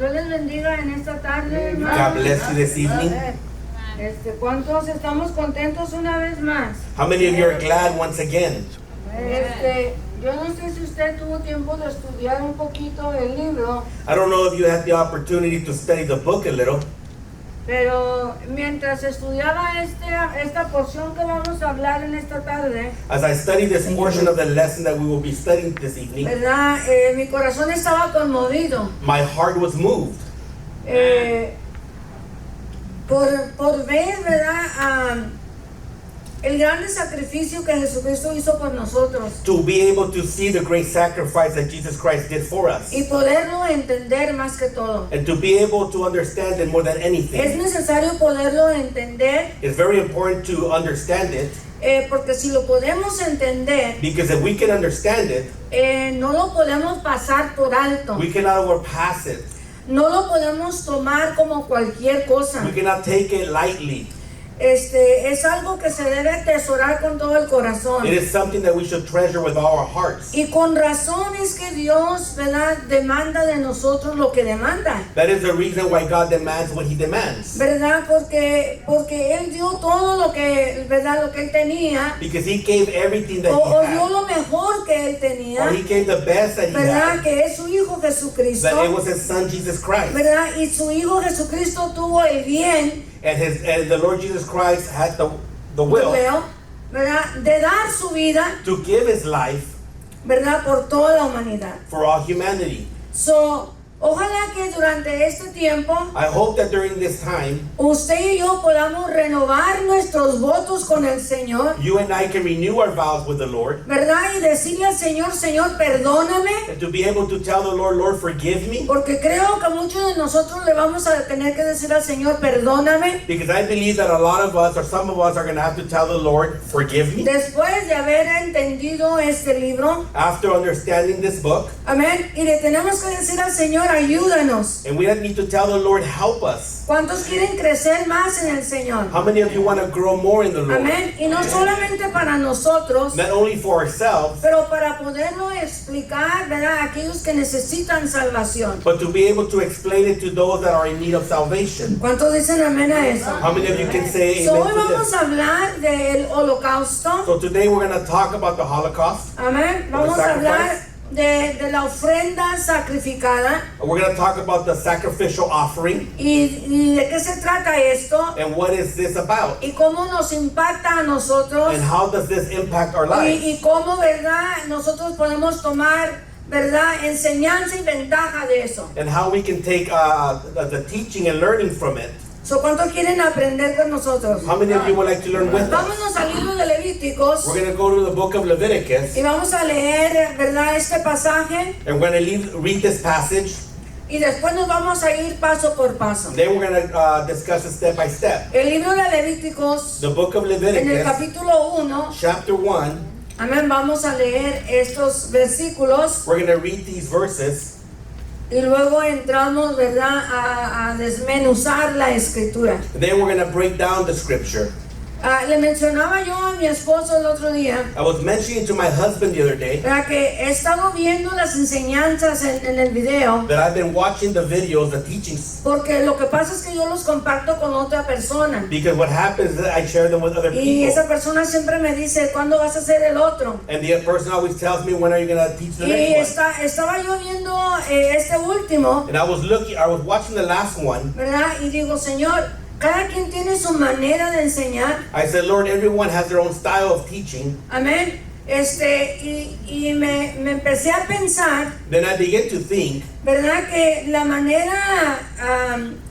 Dios les bendiga en esta tarde, hermano. God bless you this evening. ¿Cuántos estamos contentos una vez más? How many of you are glad once again? Yo no sé si usted tuvo tiempo de estudiar un poquito el libro, I don't know if you had the opportunity to study the book a little, pero mientras estudiaba esta porción que vamos a hablar en esta tarde, as I studied this portion of the lesson that we will be studying this evening, ¿verdad? Mi corazón estaba conmovido my heart was moved por ver, ¿verdad? El grande sacrificio que Jesucristo hizo por nosotros to be able to see the great sacrifice that Jesus Christ did for us, y poderlo entender más que todo. and to be able to understand it more than Es anything. necesario poderlo entender, It's very important to understand it, porque si lo podemos entender, because if we can understand it, no lo podemos pasar por alto, we cannot overpass it. no lo podemos tomar como cualquier cosa. We cannot take it lightly. Es algo que se debe atesorar con todo el corazón. It is something that we should treasure with all our hearts. Y con razón es que Dios, ¿verdad?, demanda de nosotros lo que demanda, That is the reason why God demands what He demands. ¿verdad? Porque Él dio todo lo que, ¿verdad?, lo que Él tenía, Because He gave everything that o He dio had. lo mejor que Él tenía, Or He gave the best that He ¿verdad?, had. que es su Hijo Jesucristo, That it was His Son Jesus Christ. ¿verdad? Y su Hijo Jesucristo tuvo el bien, And the Lord Jesus Christ had the will ¿verdad?, de dar su vida, to give His life ¿verdad?, por toda la humanidad. for all humanity. So, ojalá que durante este tiempo I hope that during this time, usted y yo podamos renovar nuestros votos con el Señor, you and I can renew our vows with the Lord, ¿verdad? Y decirle al Señor, Señor, perdóname, and to be able to tell the Lord, Lord, forgive me. porque creo que muchos de nosotros le vamos a tener que decir al Señor, perdóname, Because I believe that a lot of us, or some of us, are going to have to tell the Lord, forgive me. después de haber entendido este libro. After understanding this book, Amén. Y le tenemos que decir al Señor, ayúdanos. and we need to tell the Lord, help us. ¿Cuántos quieren crecer más en el Señor? How many of you want to grow more in the Lord? Amén. Y no solamente para nosotros, Not only for ourselves, pero para poderlo explicar, ¿verdad?, a aquellos que necesitan salvación. but to be able to explain it to those that are in need of salvation. ¿Cuántos dicen amén a eso? How many of you can say So, amen hoy to vamos this? a hablar del holocausto. So today we're going to talk about the Holocaust. Amén. Vamos a hablar de la ofrenda sacrificada. We're going to talk about the sacrificial offering. ¿Y de qué se trata esto? And what is this about? ¿Y cómo nos impacta a nosotros? And how does this impact our lives? Y cómo, ¿verdad?, nosotros podemos tomar, ¿verdad?, enseñanza y ventaja de eso. And how we can take the teaching and learning from it. So, ¿cuánto quieren aprender con nosotros? How many of you would like to learn with us? Vámonos al libro de Levíticos We're going to go to the book of Leviticus. y vamos a leer, ¿verdad?, este pasaje, And we're going to read this passage. y después nos vamos a ir paso por paso. Then we're going to discuss it step by step. El libro de Levíticos, The book of en el Leviticus, capítulo 1, chapter 1. amén, vamos a leer estos versículos We're going to read these verses. y luego entramos, ¿verdad?, a desmenuzar la escritura. Then we're going to break down the scripture. Le mencionaba yo a mi esposo el otro día, I was mentioning to my husband the other day ¿verdad?, que he estado viendo las enseñanzas en el video, that I've been watching the videos, the teachings, porque lo que pasa es que yo los comparto con otra persona. because what happens is that I share them with other Y esa people. persona siempre me dice, ¿cuándo vas a hacer el otro? And the person always tells me, when are you going to teach the Y next one? estaba yo viendo este último, And I was watching the last one. ¿verdad? Y digo, Señor, cada quien tiene su manera de enseñar. I said, Lord, everyone has their own style of teaching. Amén. Y me empecé a pensar, Then I began to think ¿verdad?, que la manera,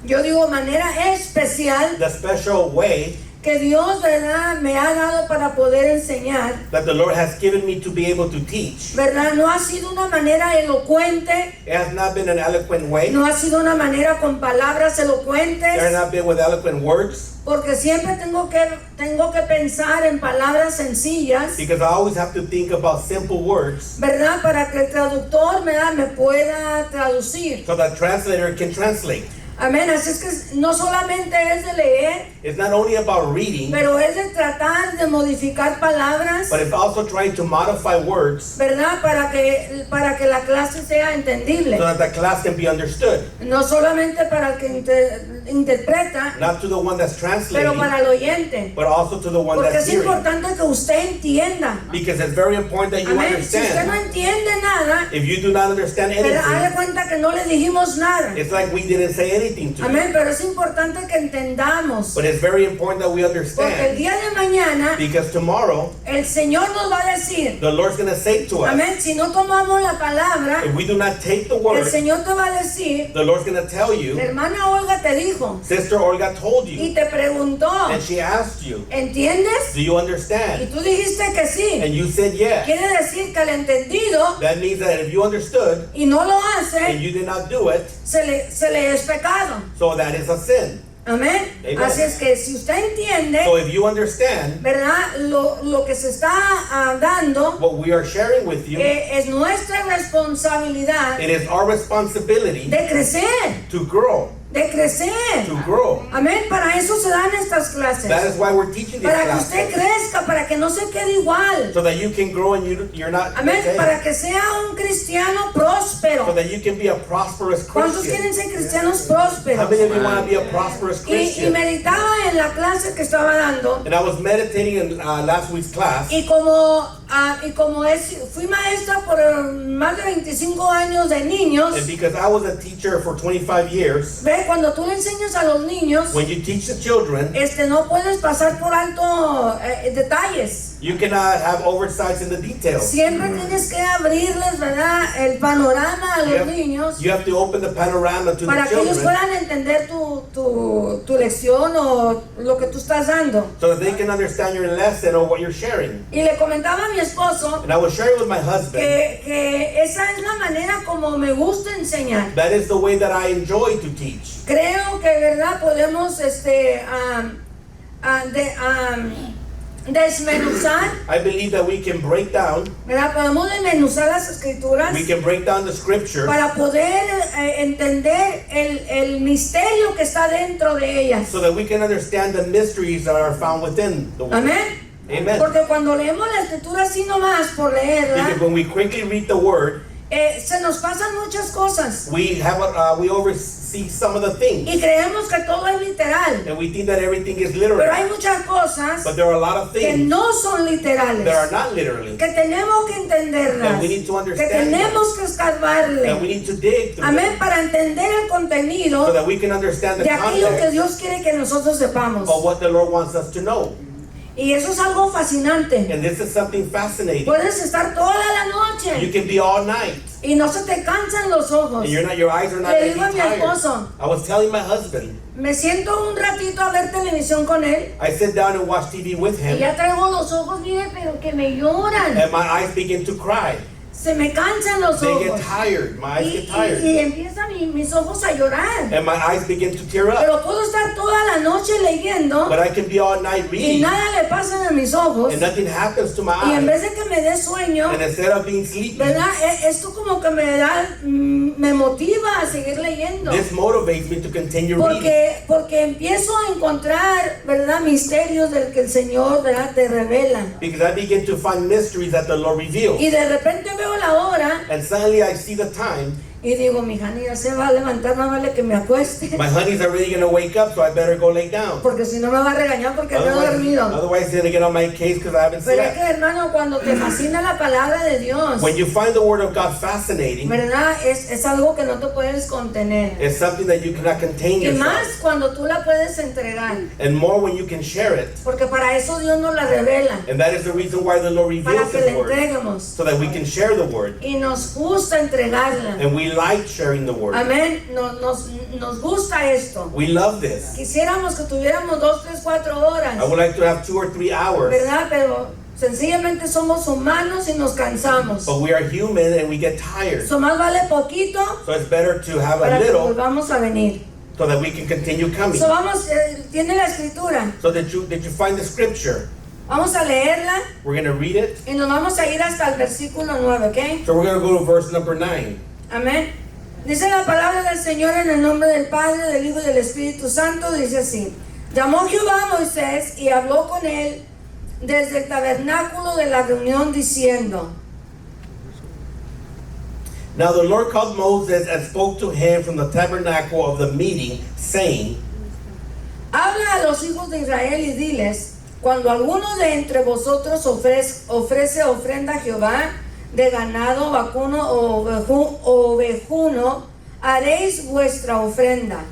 yo digo manera especial the special way que Dios, ¿verdad?, me ha dado para poder enseñar, that the Lord has given me to be able to teach. ¿verdad? No ha sido una manera elocuente, It has not been an eloquent way. no ha sido una manera con palabras It has elocuentes, not been with eloquent words. porque siempre tengo que pensar en palabras sencillas, Because I always have to think about simple words ¿verdad?, para que el traductor, ¿verdad?, me pueda traducir. so that translator can translate. Amén. Así es que no solamente es de leer, It's not only about reading, pero es de tratar de modificar palabras, but it's also trying to modify words ¿verdad? Para que la clase sea entendible. so that the class can be understood. No solamente para el que interpreta, Not to the one that's pero translating, para el oyente. but also to the one Porque that's es hearing. importante que usted entienda. Because it's very important that you Amén. Si usted no understand. entiende nada, If you do not understand pero haga anything, cuenta que no le dijimos nada. it's like we didn't say anything to you. Amén. Pero es importante que entendamos. But it's very important that we Porque el understand, día de mañana because tomorrow el Señor nos va a decir, the Lord's going to say to us, amén, si no tomamos la palabra, if we do not take the el word, Señor te va a decir, the Lord's going to tell la you, hermana Olga te dijo Sister Olga told y you, te preguntó, and she asked you, ¿entiendes? do you Y understand? tú dijiste que sí. And you said yes. Quiere decir que el entendido That means that if you understood y no lo and hace, you did not do it, se le es pecado. so that is a sin. Amén. Amen. Así es que si usted entiende, So if you understand ¿verdad? Lo que se está dando, what we are sharing with you, es nuestra responsabilidad it is our responsibility de crecer, to grow, de crecer. to grow. Amén. Para eso se dan estas clases. That is why we're teaching these Para que usted classes, crezca, para que no se quede igual. so that you can grow and you're not the Amén. same. Para que sea un cristiano próspero. So that you can be a prosperous ¿Cuántos quieren Christian. ser cristianos How prósperos? many of you want to be a prosperous Y Christian? meditaba en la clase que estaba dando. And I was meditating in last week's class, Y como fui maestra por más de 25 años de niños, and because I was a teacher for 25 years, ve, cuando tú le enseñas a los niños, when you teach the children, no puedes pasar por alto detalles. you cannot have oversights in the details. Siempre tienes que abrirles, ¿verdad?, el panorama a You los niños have, you have to open the panorama to para the que ellos children puedan entender tu lección o lo que tú estás dando. so that they can understand your lesson or what you're sharing. Y le comentaba a mi esposo And I was sharing with my husband, que esa es la manera como me gusta enseñar. that is the way that I enjoy to teach. Creo que, ¿verdad?, podemos desmenuzar, I believe that we can break down, ¿verdad? Podemos desmenuzar las escrituras we can break down the scripture para poder entender el misterio que está dentro de ellas. so that we can understand the mysteries that are found within the word. Amén. Amen. Porque cuando leemos la escritura así nomás por leerla, Because when we quickly read the word, se nos pasan muchas cosas we oversee some of the things, y creemos que todo es literal. and we think that everything is Pero literal. hay muchas cosas But there are a lot of que things no son literales, that are not literally, que tenemos que entenderlas, that we need to que understand, tenemos que that we escarbarle. need to dig through Amén, them, para entender el contenido so that we can understand the de aquello que context Dios quiere que nosotros sepamos. of what the Lord wants us to know. Y eso es algo fascinante. And this is something fascinating. Puedes estar toda la You noche can be all night, y no se te cansan los ojos. and your eyes are not Le going digo a to mi be tired. esposo, I was telling my husband, me siento un ratito a ver televisión con él I sit down and watch TV with y him, ya traigo los ojos, mire, pero que me lloran. and my eyes begin to cry. Se me cansan los They get ojos. tired. My eyes get tired. Y empiezan mis ojos a llorar. And my eyes begin to tear up. Pero puedo estar toda la noche leyendo But I can be all night y reading, nada le pasa a mis ojos. and nothing happens to my Y en eyes. vez de que me dé sueño, And instead of being sleepy, ¿verdad? Esto como que me motiva a seguir leyendo. this motivates me to continue reading. Porque empiezo a encontrar, ¿verdad?, misterios del que el Señor, ¿verdad?, te revela. Because I begin to find mysteries that the Lord reveals. Y de repente veo la hora And suddenly I see the time. y digo, mi Jani ya se va a levantar, más vale que me acueste. My honey's already going to wake up, so I better go lay down. Porque si no me va a regañar porque no he dormido. Otherwise he's going to get on my case because I haven't Pero es que, slept. hermano, cuando te fascina la palabra de Dios, When you find the word of God fascinating, ¿verdad? Es algo que no te puedes contener. it's something that you cannot contain Y yourself. más cuando tú la puedes entregar. And more when you can share it. Porque para eso Dios nos la revela. And that is the reason why the Lord Para reveals que His la word. entreguemos. So that we can share the word. Y nos gusta entregarla. And we like sharing the word. Amén. Nos gusta esto. We love this. Quisiéramos que tuviéramos 2, 3, 4 horas. I would like to have 2 or 3 hours. ¿Verdad? Pero sencillamente somos humanos y nos cansamos. But we are human and we get tired. So más vale poquito So it's better to have a para que little volvamos a venir. so that we can continue coming. So vamos, tiene la escritura. So did you find the scripture? Vamos a leerla We're going to read it. y nos vamos a ir hasta el versículo 9, ¿ok? So we're going to go to verse number 9. Amén. Dice la palabra del Señor en el nombre del Padre, del Hijo y del Espíritu Santo, dice así: llamó Jehová a Moisés y habló con él desde el tabernáculo de la reunión diciendo. Now the Lord called Moses and spoke to him from the tabernacle of the meeting, saying, Habla a los hijos de Israel y diles: cuando alguno de entre vosotros ofrece ofrenda a Jehová de ganado, vacuno o ovejuno, haréis vuestra ofrenda.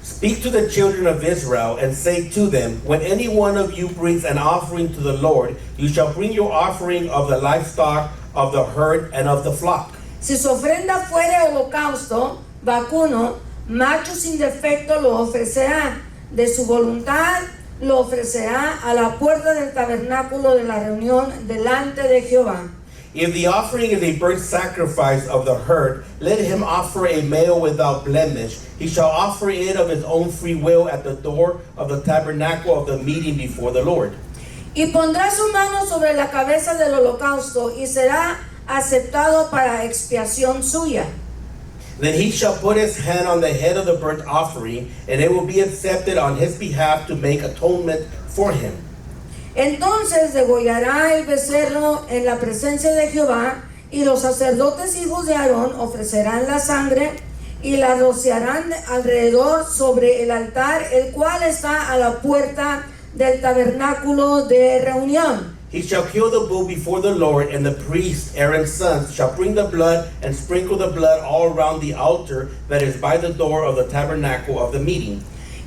Speak to the children of Israel and say to them, when any one of you brings an offering to the Lord, you shall bring your offering of the livestock, of the herd, and of the flock. Si su ofrenda fuere holocausto, vacuno, macho sin defecto lo ofrecerá. De su voluntad lo ofrecerá a la puerta del tabernáculo de la reunión delante de Jehová. If the offering is a burnt sacrifice of the herd, let him offer a male without blemish. He shall offer it of his own free will at the door of the tabernacle of the meeting before the Lord. Y pondrá su mano sobre la cabeza del holocausto y será aceptado para expiación suya. Then he shall put his hand on the head of the burnt offering, and it will be accepted on his behalf to make atonement for him. Entonces degollará el becerro en la presencia de Jehová, y los sacerdotes hijos de Aarón ofrecerán la sangre y la rociarán alrededor sobre el altar, el cual está a la puerta del tabernáculo de reunión. He shall kill the bull before the Lord, and the priest, Aaron's sons, shall bring the blood and sprinkle the blood all around the altar that is by the door of the tabernacle of the meeting.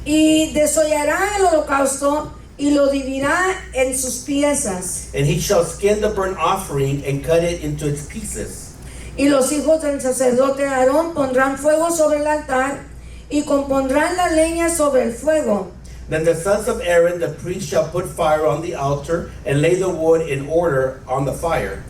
Y desollará el holocausto y lo dividirá en sus piezas. And he shall skin the burnt offering and cut it into its pieces. Y los hijos del sacerdote Aarón pondrán fuego sobre el altar y compondrán la leña sobre el fuego. Then the sons of Aaron, the priest, shall put fire on the altar and lay the wood in order on the fire.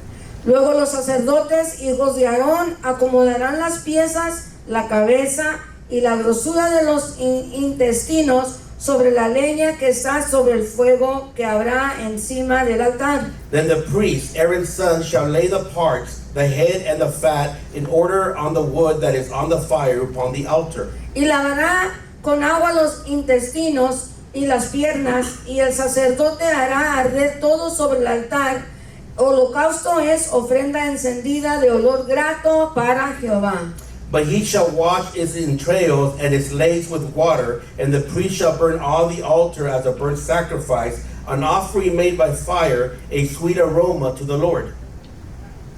Luego los sacerdotes, hijos de Aarón, acomodarán las piezas, la cabeza y la grosura de los intestinos sobre la leña que está sobre el fuego que habrá encima del altar. Then the priest, Aaron's son, shall lay the parts, the head and the fat, in order on the wood that is on the fire upon the altar. Y lavará con agua los intestinos y las piernas, y el sacerdote hará arder todo sobre el altar. Holocausto es ofrenda encendida de olor grato para Jehová. But he shall wash its entrails and its legs with water, and the priest shall burn on the altar as a burnt sacrifice, an offering made by fire, a sweet aroma to the Lord.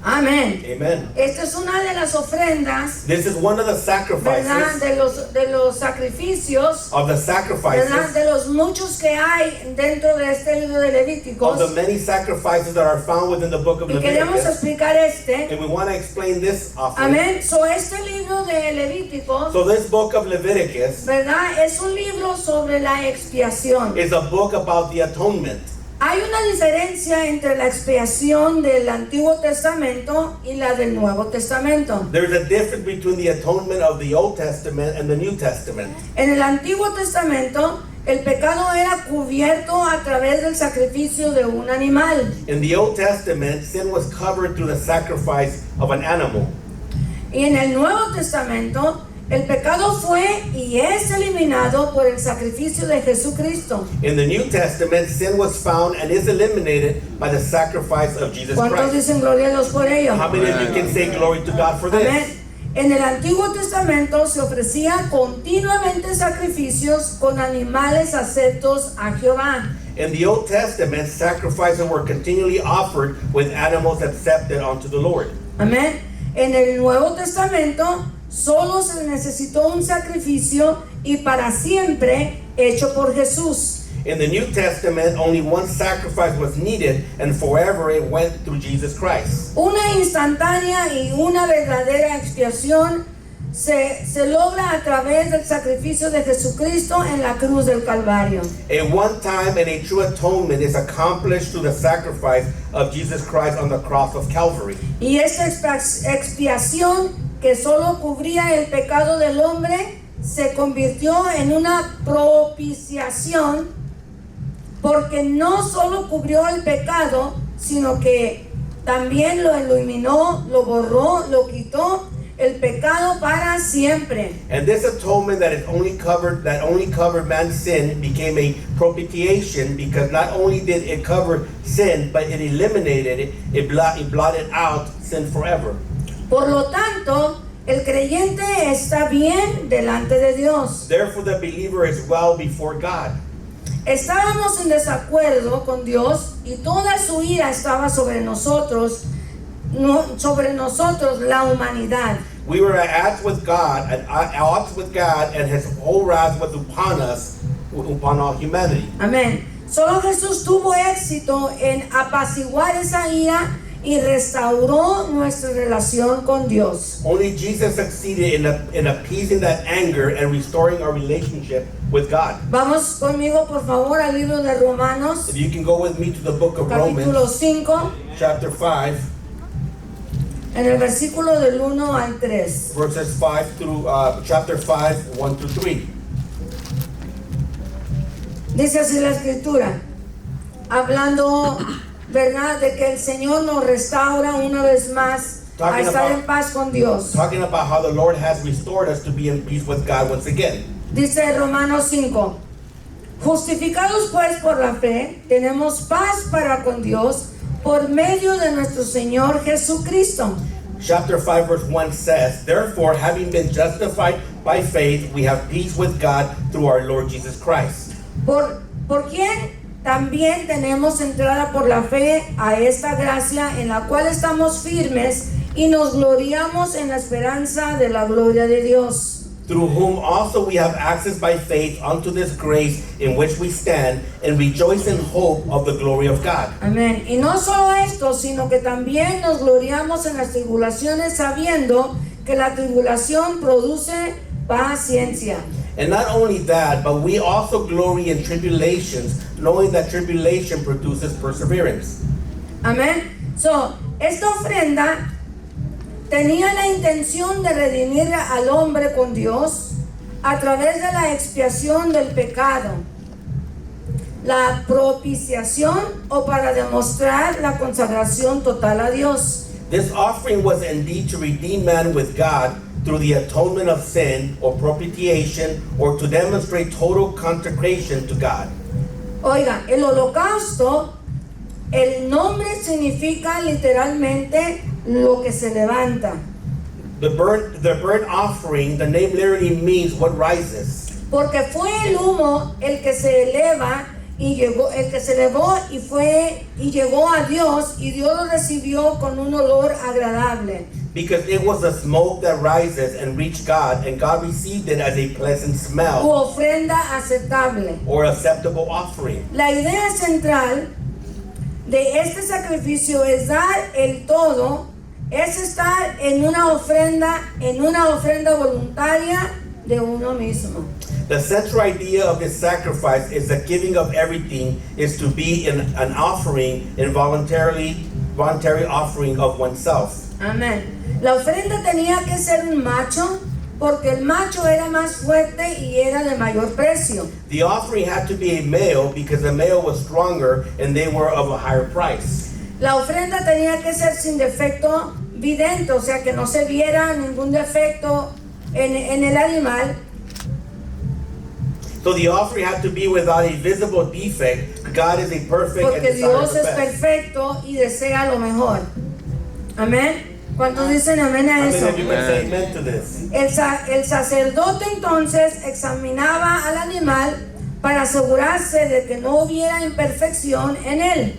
Amén. Amen. Esta es una de las ofrendas, This is one of the ¿verdad? sacrifices, de los sacrificios, of the ¿verdad? sacrifices, De los muchos que hay dentro de este libro de Levíticos. of the many sacrifices that are found within the book of Y queremos Leviticus. explicar este. And we want to explain this offering. Amén. So, este libro de Levíticos, So this book of Leviticus ¿verdad? Es un libro sobre la expiación. is a book about the atonement. Hay una diferencia entre la expiación del Antiguo Testamento y la del Nuevo Testamento. There's a difference between the atonement of the Old Testament and the New Testament. En el Antiguo Testamento, el pecado era cubierto a través del sacrificio de un animal. In the Old Testament, sin was covered through the sacrifice of an animal. Y en el Nuevo Testamento, el pecado fue y es eliminado por el sacrificio de Jesucristo. In the New Testament, sin was found and is eliminated by the sacrifice of Jesus ¿Cuántos Christ. dicen gloria a Dios por ello? How many of you can say glory to God for Amén. this? En el Antiguo Testamento se ofrecía continuamente sacrificios con animales aceptos a Jehová. In the Old Testament, sacrifices were continually offered with animals accepted unto the Lord. Amén. En el Nuevo Testamento solo se necesitó un sacrificio y para siempre hecho por Jesús. In the New Testament, only one sacrifice was needed, and forever it went through Jesus Christ. Una instantánea y una verdadera expiación se logra a través del sacrificio de Jesucristo en la cruz del Calvario. A one-time and a true atonement is accomplished through the sacrifice of Jesus Christ on the cross of Calvary. Y esta expiación que solo cubría el pecado del hombre se convirtió en una propiciación, porque no solo cubrió el pecado, sino que también lo eliminó, lo borró, lo quitó el pecado para siempre. And this atonement that only covered man's sin became a propitiation, because not only did it cover sin, but it eliminated it. It blotted out sin forever. Por lo tanto, el creyente está bien delante de Dios. Therefore, the believer is well before God. Estábamos en desacuerdo con Dios y toda su ira estaba sobre nosotros, la humanidad. We were at odds with God, and His whole wrath was upon us, upon all humanity. Amén. Solo Jesús tuvo éxito en apaciguar esa ira y restauró nuestra relación con Dios. Only Jesus succeeded in appeasing that anger and restoring our relationship with God. Vamos conmigo, por favor, al libro de Romanos, If you can go with me to the book of capítulo Romans, 5, chapter 5, en el versículo del 1 al 3. verses 5 through chapter 5, 1 through 3. Dice así la escritura, hablando, ¿verdad?, de que el Señor nos restaura una vez más a estar en paz con Dios. Talking about how the Lord has restored us to be in peace with God once again. Dice Romanos 5, justificados pues por la fe, tenemos paz para con Dios por medio de nuestro Señor Jesucristo. Chapter 5, verse 1 says, therefore, having been justified by faith, we have peace with God through our Lord Jesus Christ. Por quien también tenemos entrada por la fe a esta gracia en la cual estamos firmes y nos gloriamos en la esperanza de la gloria de Dios. Through whom also we have access by faith unto this grace in which we stand and rejoice in hope of the glory of God. Amén. Y no solo esto, sino que también nos gloriamos en las tribulaciones, sabiendo que la tribulación produce paciencia. And not only that, but we also glory in tribulations, knowing that tribulation produces perseverance. Amén. So, esta ofrenda tenía la intención de redimir al hombre con Dios a través de la expiación del pecado, la propiciación, o para demostrar la consagración total a Dios. This offering was indeed to redeem man with God through the atonement of sin or propitiation, or to demonstrate total consecration to God. Oiga, el holocausto, el nombre significa literalmente lo que se levanta. The burnt offering, the name literally means what rises. Porque fue el humo el que se eleva y llegó, el que se elevó y fue y llegó a Dios, y Dios lo recibió con un olor agradable. Because it was the smoke that rises and reached God, and God received it as a pleasant smell. Tu ofrenda aceptable. Or acceptable offering. La idea central de este sacrificio es dar el todo, es estar en una ofrenda voluntaria de uno mismo. The central idea of this sacrifice is the giving of everything, is to be in an offering, in voluntary offering of oneself. Amén. La ofrenda tenía que ser un macho, porque el macho era más fuerte y era de mayor precio. The offering had to be a male, because the male was stronger and they were of a higher price. La ofrenda tenía que ser sin defecto vidente, o sea que no se viera ningún defecto en el animal. So the offering had to be without a visible defect. God is a perfect and porque Dios es best. Perfecto y desea lo mejor. Amén. ¿Cuántos dicen amén a eso? Amen to this. El sacerdote entonces examinaba al animal para asegurarse de que no hubiera imperfección en él.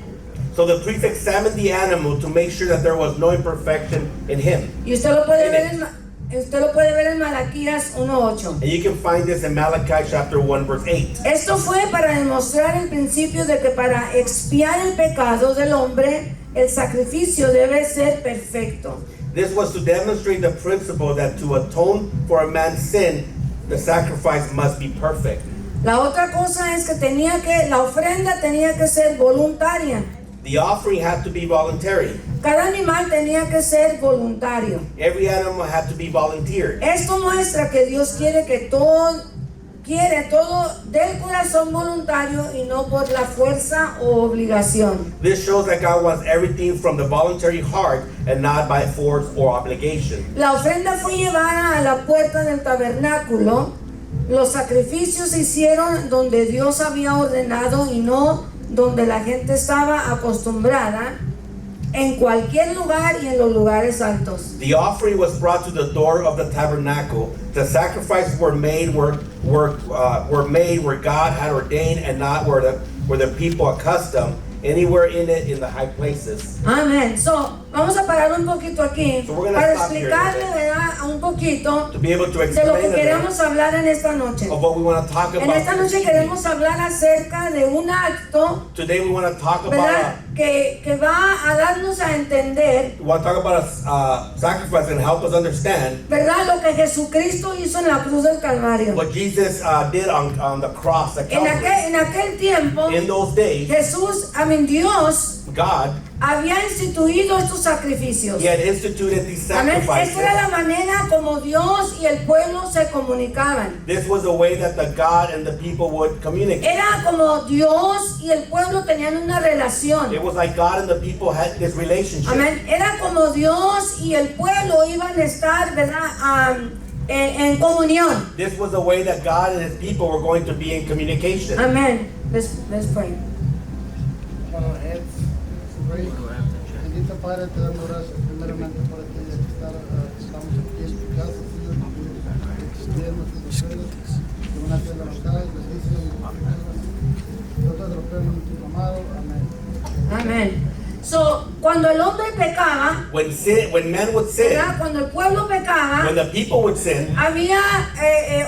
So the priest examined the animal to make sure that there was no imperfection in him. Y usted lo puede ver en Malaquías 1:8. And you can find this in Malachi chapter 1 verse 8. Esto fue para demostrar el principio de que para expiar el pecado del hombre, el sacrificio debe ser perfecto. This was to demonstrate the principle that to atone for a man's sin, the sacrifice must be perfect. La otra cosa es que la ofrenda tenía que ser voluntaria. The offering had to be voluntary. Cada animal tenía que ser voluntario. Every animal had to be volunteered. Esto muestra que Dios quiere que todo quiere todo del corazón voluntario y no por la fuerza o obligación. This shows that God wants everything from the voluntary heart and not by force or obligation. La ofrenda fue llevada a la puerta del tabernáculo. Los sacrificios se hicieron donde Dios había ordenado y no donde la gente estaba acostumbrada, en cualquier lugar y en los lugares altos. The offering was brought to the door of the tabernacle. The sacrifices were made where God had ordained and not where the people accustomed, anywhere in it in the high places. Amén. So, vamos a parar un poquito aquí So we're gonna para stop here, explicarle, okay? ¿verdad?, un poquito To be able to de lo explain que a bit queremos hablar en esta noche. of what we want to talk En about. esta noche queremos hablar acerca de un acto, Today we want to talk about ¿verdad?, que va a darnos a entender, we want to talk about a sacrifice and help us understand ¿verdad?, lo que Jesucristo hizo en la cruz del Calvario. what Jesus did on the cross at En Calvary. aquel tiempo, In those days, Dios God, había instituido estos sacrificios. He had instituted these Amén. sacrifices. Esta era la manera como Dios y el pueblo se comunicaban. This was the way that the God and the people would communicate. Era como Dios y el pueblo tenían una relación. It was like God and the people had this relationship. Amén. Era como Dios y el pueblo iban a estar, ¿verdad?, en comunión. This was the way that God and His people were going to be in communication. Amén. Let's pray. Bendito Padre, te damos gracias primeramente por este día que estamos aquí explicados, Señor, que estudiemos tus ustedes, que van a hacer la batalla, bendición, nosotros rompemos nuestro amado, amén. Amén. So, cuando el hombre pecaba, When man would sin, ¿verdad?, cuando el pueblo pecaba, when the people would sin, había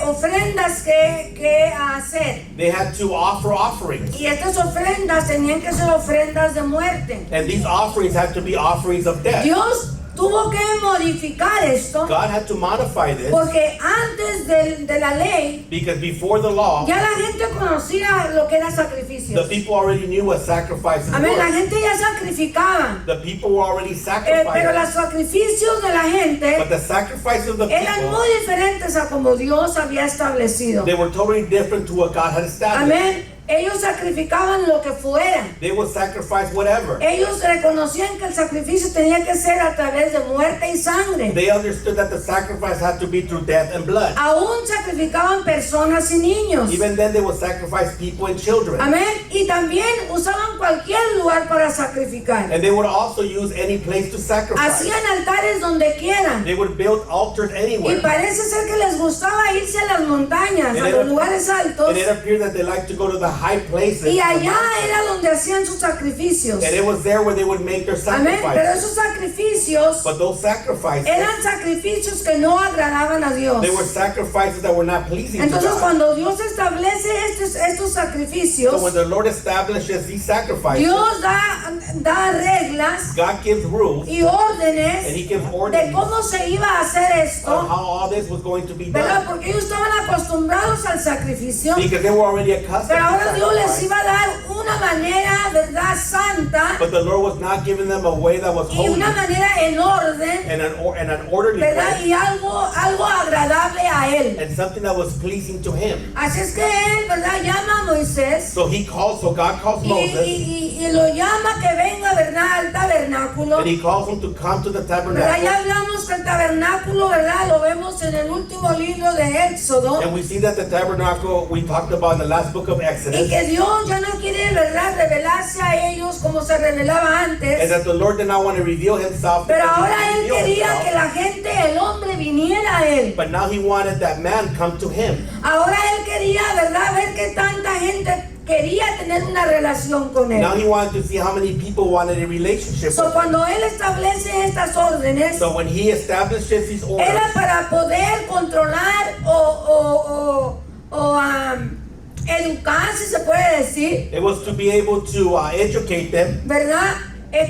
ofrendas que hacer. they had to offer offerings. Y estas ofrendas tenían que ser ofrendas de muerte. And these offerings had to be offerings of death. Dios tuvo que modificar esto God had to modify this porque antes de la ley because before the law, ya la gente conocía lo que era the sacrificios. people already knew what sacrifices Amén, la were. gente ya sacrificaba. The people were already Pero sacrificing. los sacrificios de la But gente the sacrifices of the eran people, muy diferentes a como Dios había establecido. they were totally different to what God had established. Amén. Ellos sacrificaban lo que fuera. They would sacrifice whatever. Ellos reconocían que el sacrificio tenía que ser a través de muerte y sangre. They understood that the sacrifice had to be through death and blood. Aún sacrificaban personas y niños. Even then, they would sacrifice people and children. Amén. Y también usaban cualquier lugar para sacrificar. And they would also use any place to sacrifice. Hacían altares donde quieran. They would build altars Y anywhere. parece ser que les gustaba irse a las montañas, a los lugares altos. And it appeared that they liked to go to the high places. Y allá era donde hacían sus sacrificios. And it was there where they would make their Amén. Pero sacrifices. esos sacrificios But those sacrifices, eran sacrificios que no agradaban a Dios. they were sacrifices that were not pleasing to Entonces God. cuando Dios establece estos sacrificios, So when the Lord establishes these sacrifices, Dios da reglas God gives rules y órdenes and He gives de orders cómo se iba a hacer on esto, how all this was going to be ¿verdad? done. Porque ellos estaban acostumbrados al sacrificio, Because they were already accustomed pero to ahora Dios les sacrifice. iba a dar una manera, ¿verdad?, santa But the Lord was not giving them a way that was y holy una manera en orden, and an orderly ¿verdad? way Y algo agradable a Él. and something that was pleasing to Him. Así es que Él, ¿verdad?, llama a Moisés So God calls Moses y lo llama que venga, ¿verdad?, al tabernáculo. and He calls him to come to the ¿Verdad? Ya tabernacle. hablamos que el tabernáculo, ¿verdad?, lo vemos en el último libro de Éxodo. And we see that the tabernacle we talked about in the last book of Y Exodus, que Dios ya no quiere, ¿verdad?, revelarse a ellos como se revelaba and antes. that the Lord did not want to reveal Himself. Pero because He ahora didn't Él reveal quería himself. que la gente, el hombre, viniera a Él. But now He wanted that man come to Him. Ahora Él quería, ¿verdad?, ver que tanta gente quería tener una relación con Él. Now He wanted to see how many people wanted a relationship So, with Him. cuando Él establece estas órdenes, So when He establishes these orders, era para poder controlar educar, si se puede decir, it was to be able to educate them ¿verdad?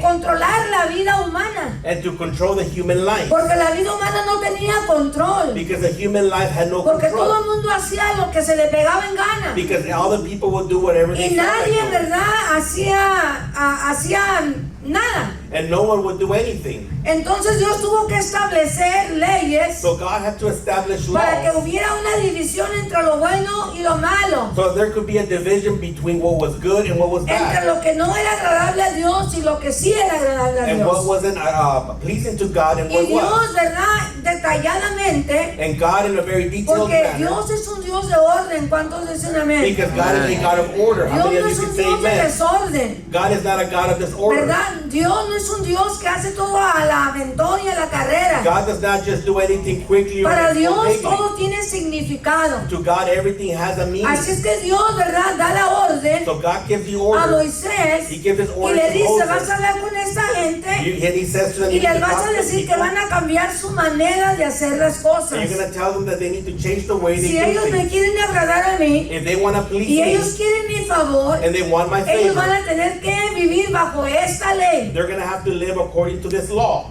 Controlar la vida humana. and to control the human life. Porque la vida humana no tenía control. Because the human life had no Porque todo el control. mundo hacía lo que se le pegaba en gana. Because all the people would do whatever Y they felt like nadie, doing. ¿verdad?, hacía nada. and no one would do anything. Entonces Dios tuvo que establecer leyes So God had to establish para que laws hubiera una división entre lo bueno y lo malo, so there could be a division between what was good and what was entre bad, lo que no era agradable a Dios y lo que sí era agradable a and what Dios. wasn't pleasing to God and Y what Dios, was. ¿verdad? Detalladamente, And God in a very detailed porque manner, Dios es un Dios de orden. ¿Cuántos dicen amén? because God is a God of order. How Dios many no of es you un can say Dios de amen? desorden, God is not a God of disorder. ¿verdad? Dios no es un Dios que hace todo a la aventón y a la carrera. God does not just do anything quickly or Para Dios spontaneously. todo tiene significado. To God, everything has a meaning. Así es que Dios, ¿verdad? Da la orden So God gives the a order. Moisés He gives his y order le to dice, vas Moses. a hablar con esta gente And he says to them, y you need les to vas talk a to decir que people, van a cambiar su manera de hacer las and cosas. you're going to tell them that they need to change the way they Si do ellos me things. quieren agradar a mí If they want to please y me, ellos quieren mi favor, and they want my ellos van favor, a tener que vivir bajo esta ley. they're going to have to live according to this law.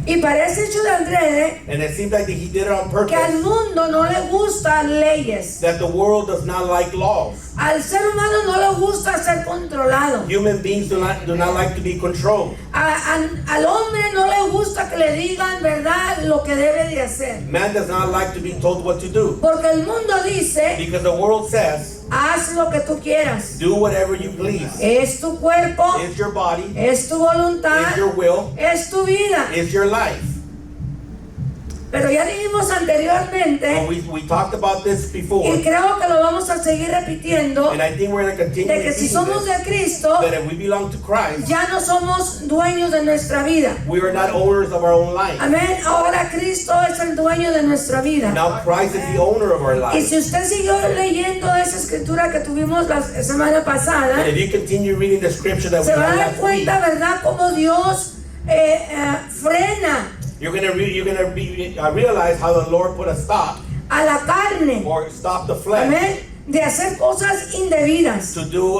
Y parece hecho de adrede And it seems like that he did it on que al purpose, mundo no le gustan leyes. that the world does not like laws. Al ser humano no le gusta ser controlado. Human beings do not like to be controlled. Al hombre no le gusta que le digan, ¿verdad?, lo que debe de hacer. Man does not like to be told what to do, Porque el mundo dice, because the world says, haz lo que tú quieras. do whatever you please. Es tu cuerpo, It's your body, es tu voluntad, it's your will, es tu vida. it's your life. Pero ya dijimos anteriormente, But we talked about this before, y creo que lo vamos a seguir repitiendo, and I think we're going to continue de que si repeating somos this, de Cristo, that if we belong to Christ, ya no somos dueños de nuestra vida. we are not owners of our own life. Amén. Ahora Cristo es el dueño de nuestra vida. Now Christ is the owner of our Y life. si usted siguió leyendo esa escritura que tuvimos la semana pasada, And if you continue reading the scripture that we se va a had dar last week, cuenta, ¿verdad?, cómo Dios frena you're gonna realize how the Lord put a stop a la carne, or stop the flesh amén, de hacer cosas indebidas. to do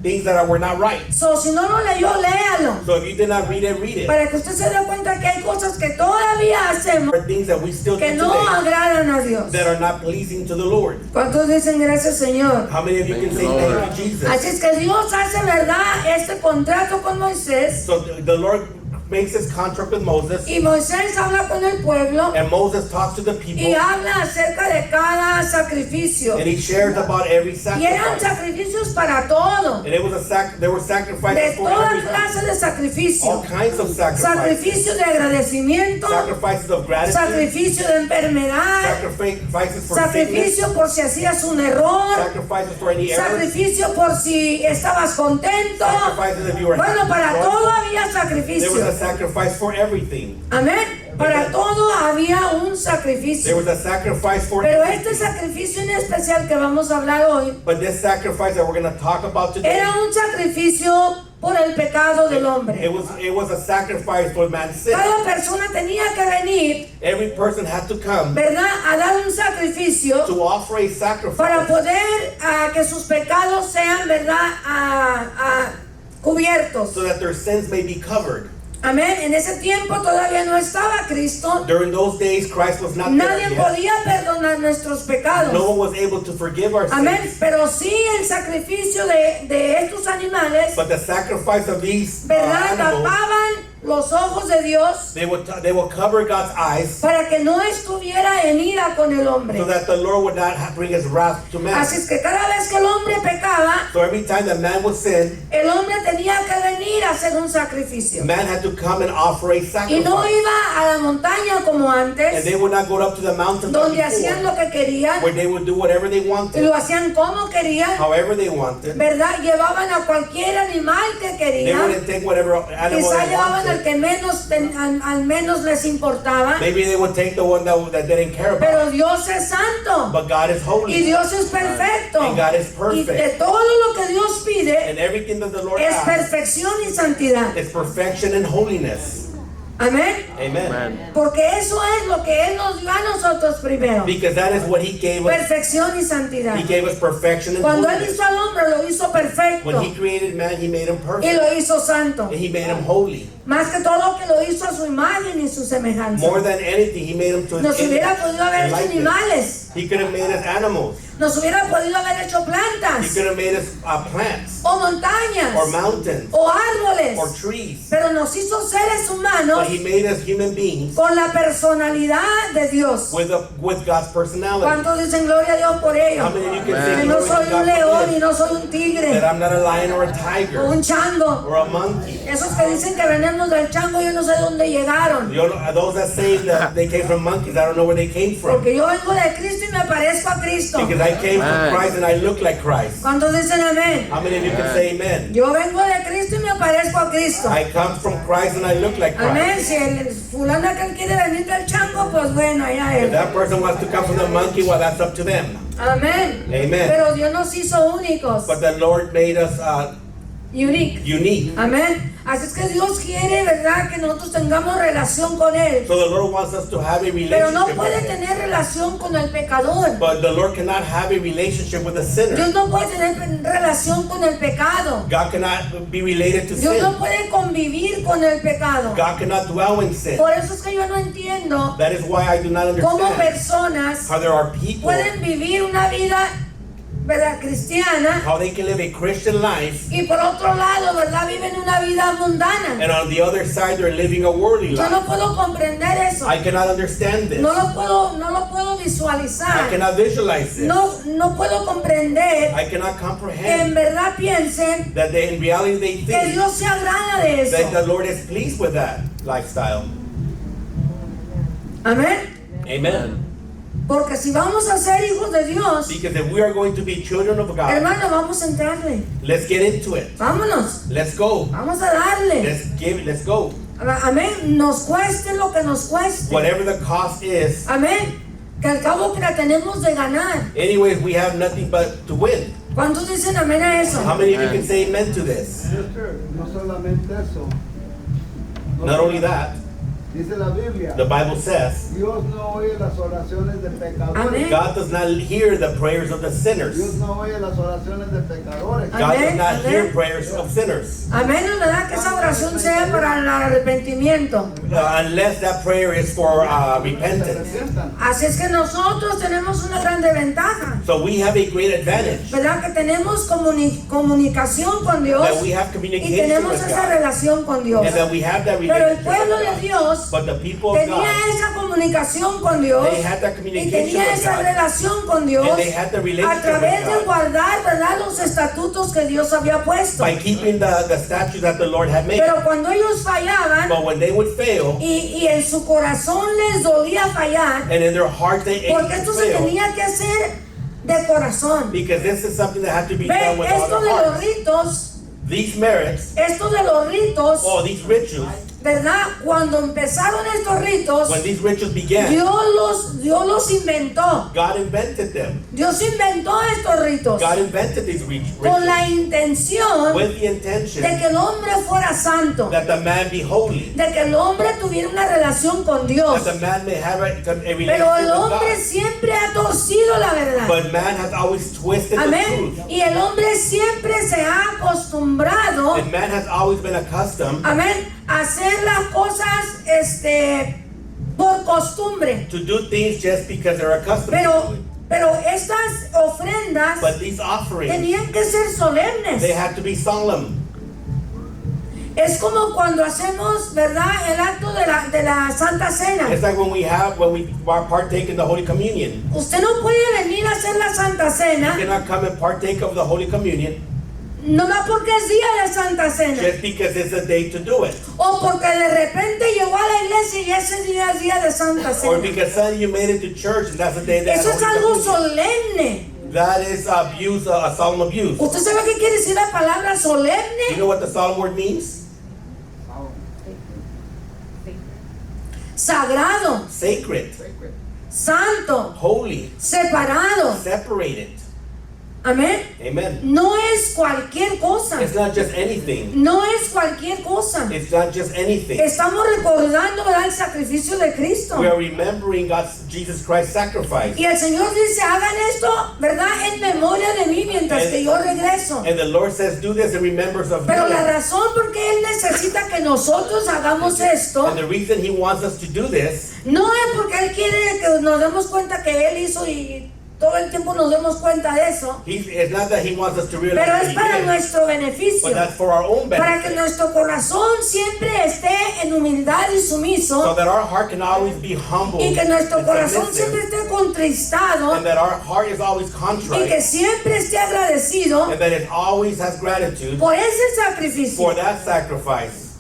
things that were not right. So, si no lo leyó, léalo, So if you did not read it, para que usted se dé cuenta que hay cosas que todavía hacemos there are things that we still do que no today agradan a Dios. that are not pleasing to the Lord. ¿Cuántos dicen gracias, Señor? How many of you can say thank you, Jesus? Así es que Dios hace, ¿verdad?, este contrato con Moisés, So the Lord makes his contract with Moses, y Moisés habla con el pueblo and Moses talks to the y people, habla acerca de cada sacrificio. and he shares about every Y eran sacrifice. sacrificios para todo, And it was there were de sacrifices for toda everything. clase de sacrificio. All kinds of sacrifices. Sacrificio de agradecimiento, Sacrifices of gratitude. sacrificio de enfermedad, Sacrifices for sickness. sacrificio por si hacías un error, Sacrifices for any errors. sacrificio por si estabas contento. Sacrifices if you were Bueno, para happy. todo había There was a sacrificio. sacrifice for everything. Amén. Para todo había un There sacrificio. was a sacrifice for Pero este everything. sacrificio en especial que vamos a hablar hoy But this sacrifice that we're going to talk about today, era un sacrificio por el pecado del hombre. it was a sacrifice for man's sin. Cada persona tenía que venir, Every person had to come ¿verdad?, a dar un sacrificio to offer a para sacrifice poder que sus pecados sean, ¿verdad?, cubiertos. so that their sins may be covered. Amén. En ese tiempo todavía no estaba Cristo. During those days, Christ was not Nadie there yet. podía perdonar nuestros pecados. No one was able to forgive our Amén. sins. Pero sí el sacrificio de estos animales, But the sacrifice of these ¿verdad?, animals, tapaban los ojos de Dios they will cover God's eyes para que no estuviera en ira con el hombre. so that the Lord would not bring his wrath to man. Así es que cada vez que el hombre pecaba, So every time that man would sin, el hombre tenía que venir a hacer un sacrificio. man had to come and offer a Y no sacrifice. iba a la montaña como And antes, they would not go up to the mountain donde hacían lo que querían, where they would do whatever they y wanted, lo hacían como querían, however they wanted. ¿verdad? Llevaban a cualquier animal que They querían. wouldn't take whatever animal Quizá they llevaban al wanted. que menos, al menos les importaba. Maybe they would take the one that they didn't care about. Pero Dios es santo. But God is Y holy. Dios es perfecto. And God is Y de perfect. todo lo que Dios pide And everything that the Lord es asks perfección y santidad. is perfection and holiness. Amén. Amen. Porque eso es lo que Él nos dio a nosotros primero. Because that is what He gave us. Perfección y santidad. He gave us perfection and Cuando Él holiness. hizo al hombre, lo hizo perfecto. When He created man, He made him Y perfect. lo hizo santo. And He made him holy. Más que todo que lo hizo a su imagen y su semejanza. More than anything, He made him to His Nos image hubiera podido haber and hecho likeness. animales. He could have made us animals. Nos hubiera podido haber hecho He plantas, could have made us plants, o montañas, or mountains, o árboles, or trees. pero nos hizo seres humanos But He made us human beings con la personalidad de Dios. with God's personality. ¿Cuántos dicen gloria a Dios por ello? How many of you can Que say no glory soy to God un león for y this? no soy un tigre That I'm not a lion or a o tiger un chango. or a monkey. Esos que dicen que venimos del chango, yo no sé dónde llegaron. Those that say that they came from monkeys, I don't know where they came from. Porque yo vengo de Cristo y me parezco a Cristo. Because I came from Amen. Christ and I look like Christ. ¿Cuántos dicen amén? How many of you can say amen? Yo vengo de Cristo y me parezco a Cristo. I come from Christ and I look like Amén. Christ. Si el fulano que quiere venir del chango, pues bueno, allá If él. that person wants to come from the monkey, well, that's up to them. Amén. Amen. Pero Dios nos hizo únicos. But the Lord made us Unique. unique. Amén. Así es que Dios quiere, ¿verdad?, que nosotros tengamos relación con Él. So the Lord wants us to have a Pero no relationship puede with Him. tener relación con el pecador. But the Lord cannot have a relationship with a sinner. Dios no puede tener relación con el pecado. God cannot be related to Dios no sin. puede convivir con el pecado. God cannot dwell in sin. Por eso es que yo no entiendo That is why I do not cómo understand personas how there are people, pueden vivir una vida, ¿verdad?, cristiana, how they can live a Christian life, y por otro lado, ¿verdad?, viven una vida mundana. and on the other side they're living a worldly Yo life. no puedo comprender eso. I cannot understand this. No lo puedo I visualizar. cannot visualize this. No puedo comprender I cannot que en comprehend verdad piensen that in reality they que think Dios se agrada de that eso. the Lord is pleased with that lifestyle. Amén. Amen. Porque si vamos a ser hijos de Dios, Because if we are going to be children of God, hermano, vamos a entrarle. let's get into it. Vámonos. Let's go. Vamos a darle. Let's go. Amén. Nos cueste lo que nos cueste. Whatever the cost is, Amén. Que al cabo que la tenemos de ganar. anyways, we have nothing but to win. ¿Cuántos dicen amén a eso? How many of you can say amen to this? No solamente eso. Not only that, Dice la Biblia, the Bible says, Dios no oye las oraciones de pecadores. Amén. God does not hear the prayers of the Dios sinners. no oye las oraciones de pecadores. God does Amén, not hear amén. prayers of sinners. A menos, ¿verdad?, que esa oración sea para el arrepentimiento. Unless that prayer is for Se repentance. arrepientan. Así es que nosotros tenemos una grande ventaja, So we have a great advantage ¿verdad? Que tenemos comunicación con Dios that we have y communication tenemos with esa God. relación con Dios. And that we have that Pero el relationship pueblo de with God. Dios But the people of tenía God, esa comunicación con Dios they had that y communication tenía with esa God. relación con Dios And they had the a relationship través with de God. guardar, ¿verdad?, los estatutos que Dios había puesto. By keeping the statutes that the Lord had made. Pero cuando ellos fallaban But when they would fail, y en su corazón les dolía fallar, and in their heart they porque ached esto to se fail, tenía que hacer de corazón. because this is something that had to be Ve, done with all esto their de los hearts. ritos, These merits, esto de los ritos, or these rituals, ¿verdad? Cuando empezaron estos ritos, when these rituals began, Dios los inventó. God invented them. Dios inventó estos ritos God invented these con la rituals intención with the de intention que el hombre fuera santo, that the man be holy, de que el hombre tuviera una relación con Dios. that the man may have a Pero el relationship with hombre God. siempre ha torcido la verdad. But man has always twisted the Amén. truth. Y el hombre siempre se ha acostumbrado, And man has always been accustomed amén, a hacer las cosas por costumbre. to do things just because they're accustomed to it. Pero estas ofrendas But these offerings, tenían que ser solemnes. they had to be solemn. Es como cuando hacemos, ¿verdad?, el acto de la Santa Cena. It's like when we partake in the Holy Communion. Usted no puede venir a hacer la Santa You Cena cannot come and partake of the Holy Communion nomás porque es día de Santa Cena just because it's a day to do it. o porque de repente llegó a la iglesia y ese día es día de Santa Or Cena. because suddenly you made it to church and that's the day that Eso es Holy algo Communion. solemne. That is abuse, a solemn abuse. ¿Usted sabe qué quiere decir la palabra You solemne? know what the solemn word means? Sagrado, Sacred, santo, holy, separado. separated. Amén. Amen. No es cualquier cosa. It's not just anything. No es cualquier cosa. It's not just anything. Estamos recordando, ¿verdad?, el sacrificio de Cristo. We are remembering Jesus Christ's sacrifice. Y el Señor dice, hagan esto, ¿verdad?, en memoria de mí mientras que yo regreso. And the Lord says, do this in remembrance of Pero la me. razón por qué Él necesita que nosotros hagamos esto, And the reason He wants us to do this no es porque Él quiere que nos demos cuenta que Él hizo y todo el tiempo nos demos cuenta de eso, It's not that he wants us to realize pero that es he para did, nuestro beneficio, but that's for our own para que benefit. nuestro corazón siempre esté en humildad y So sumiso, that our heart can always be humble y que nuestro and corazón siempre submissive, esté contristado, and that our heart is always y que contrite, siempre esté agradecido and that it always has gratitude por ese for sacrificio. that sacrifice.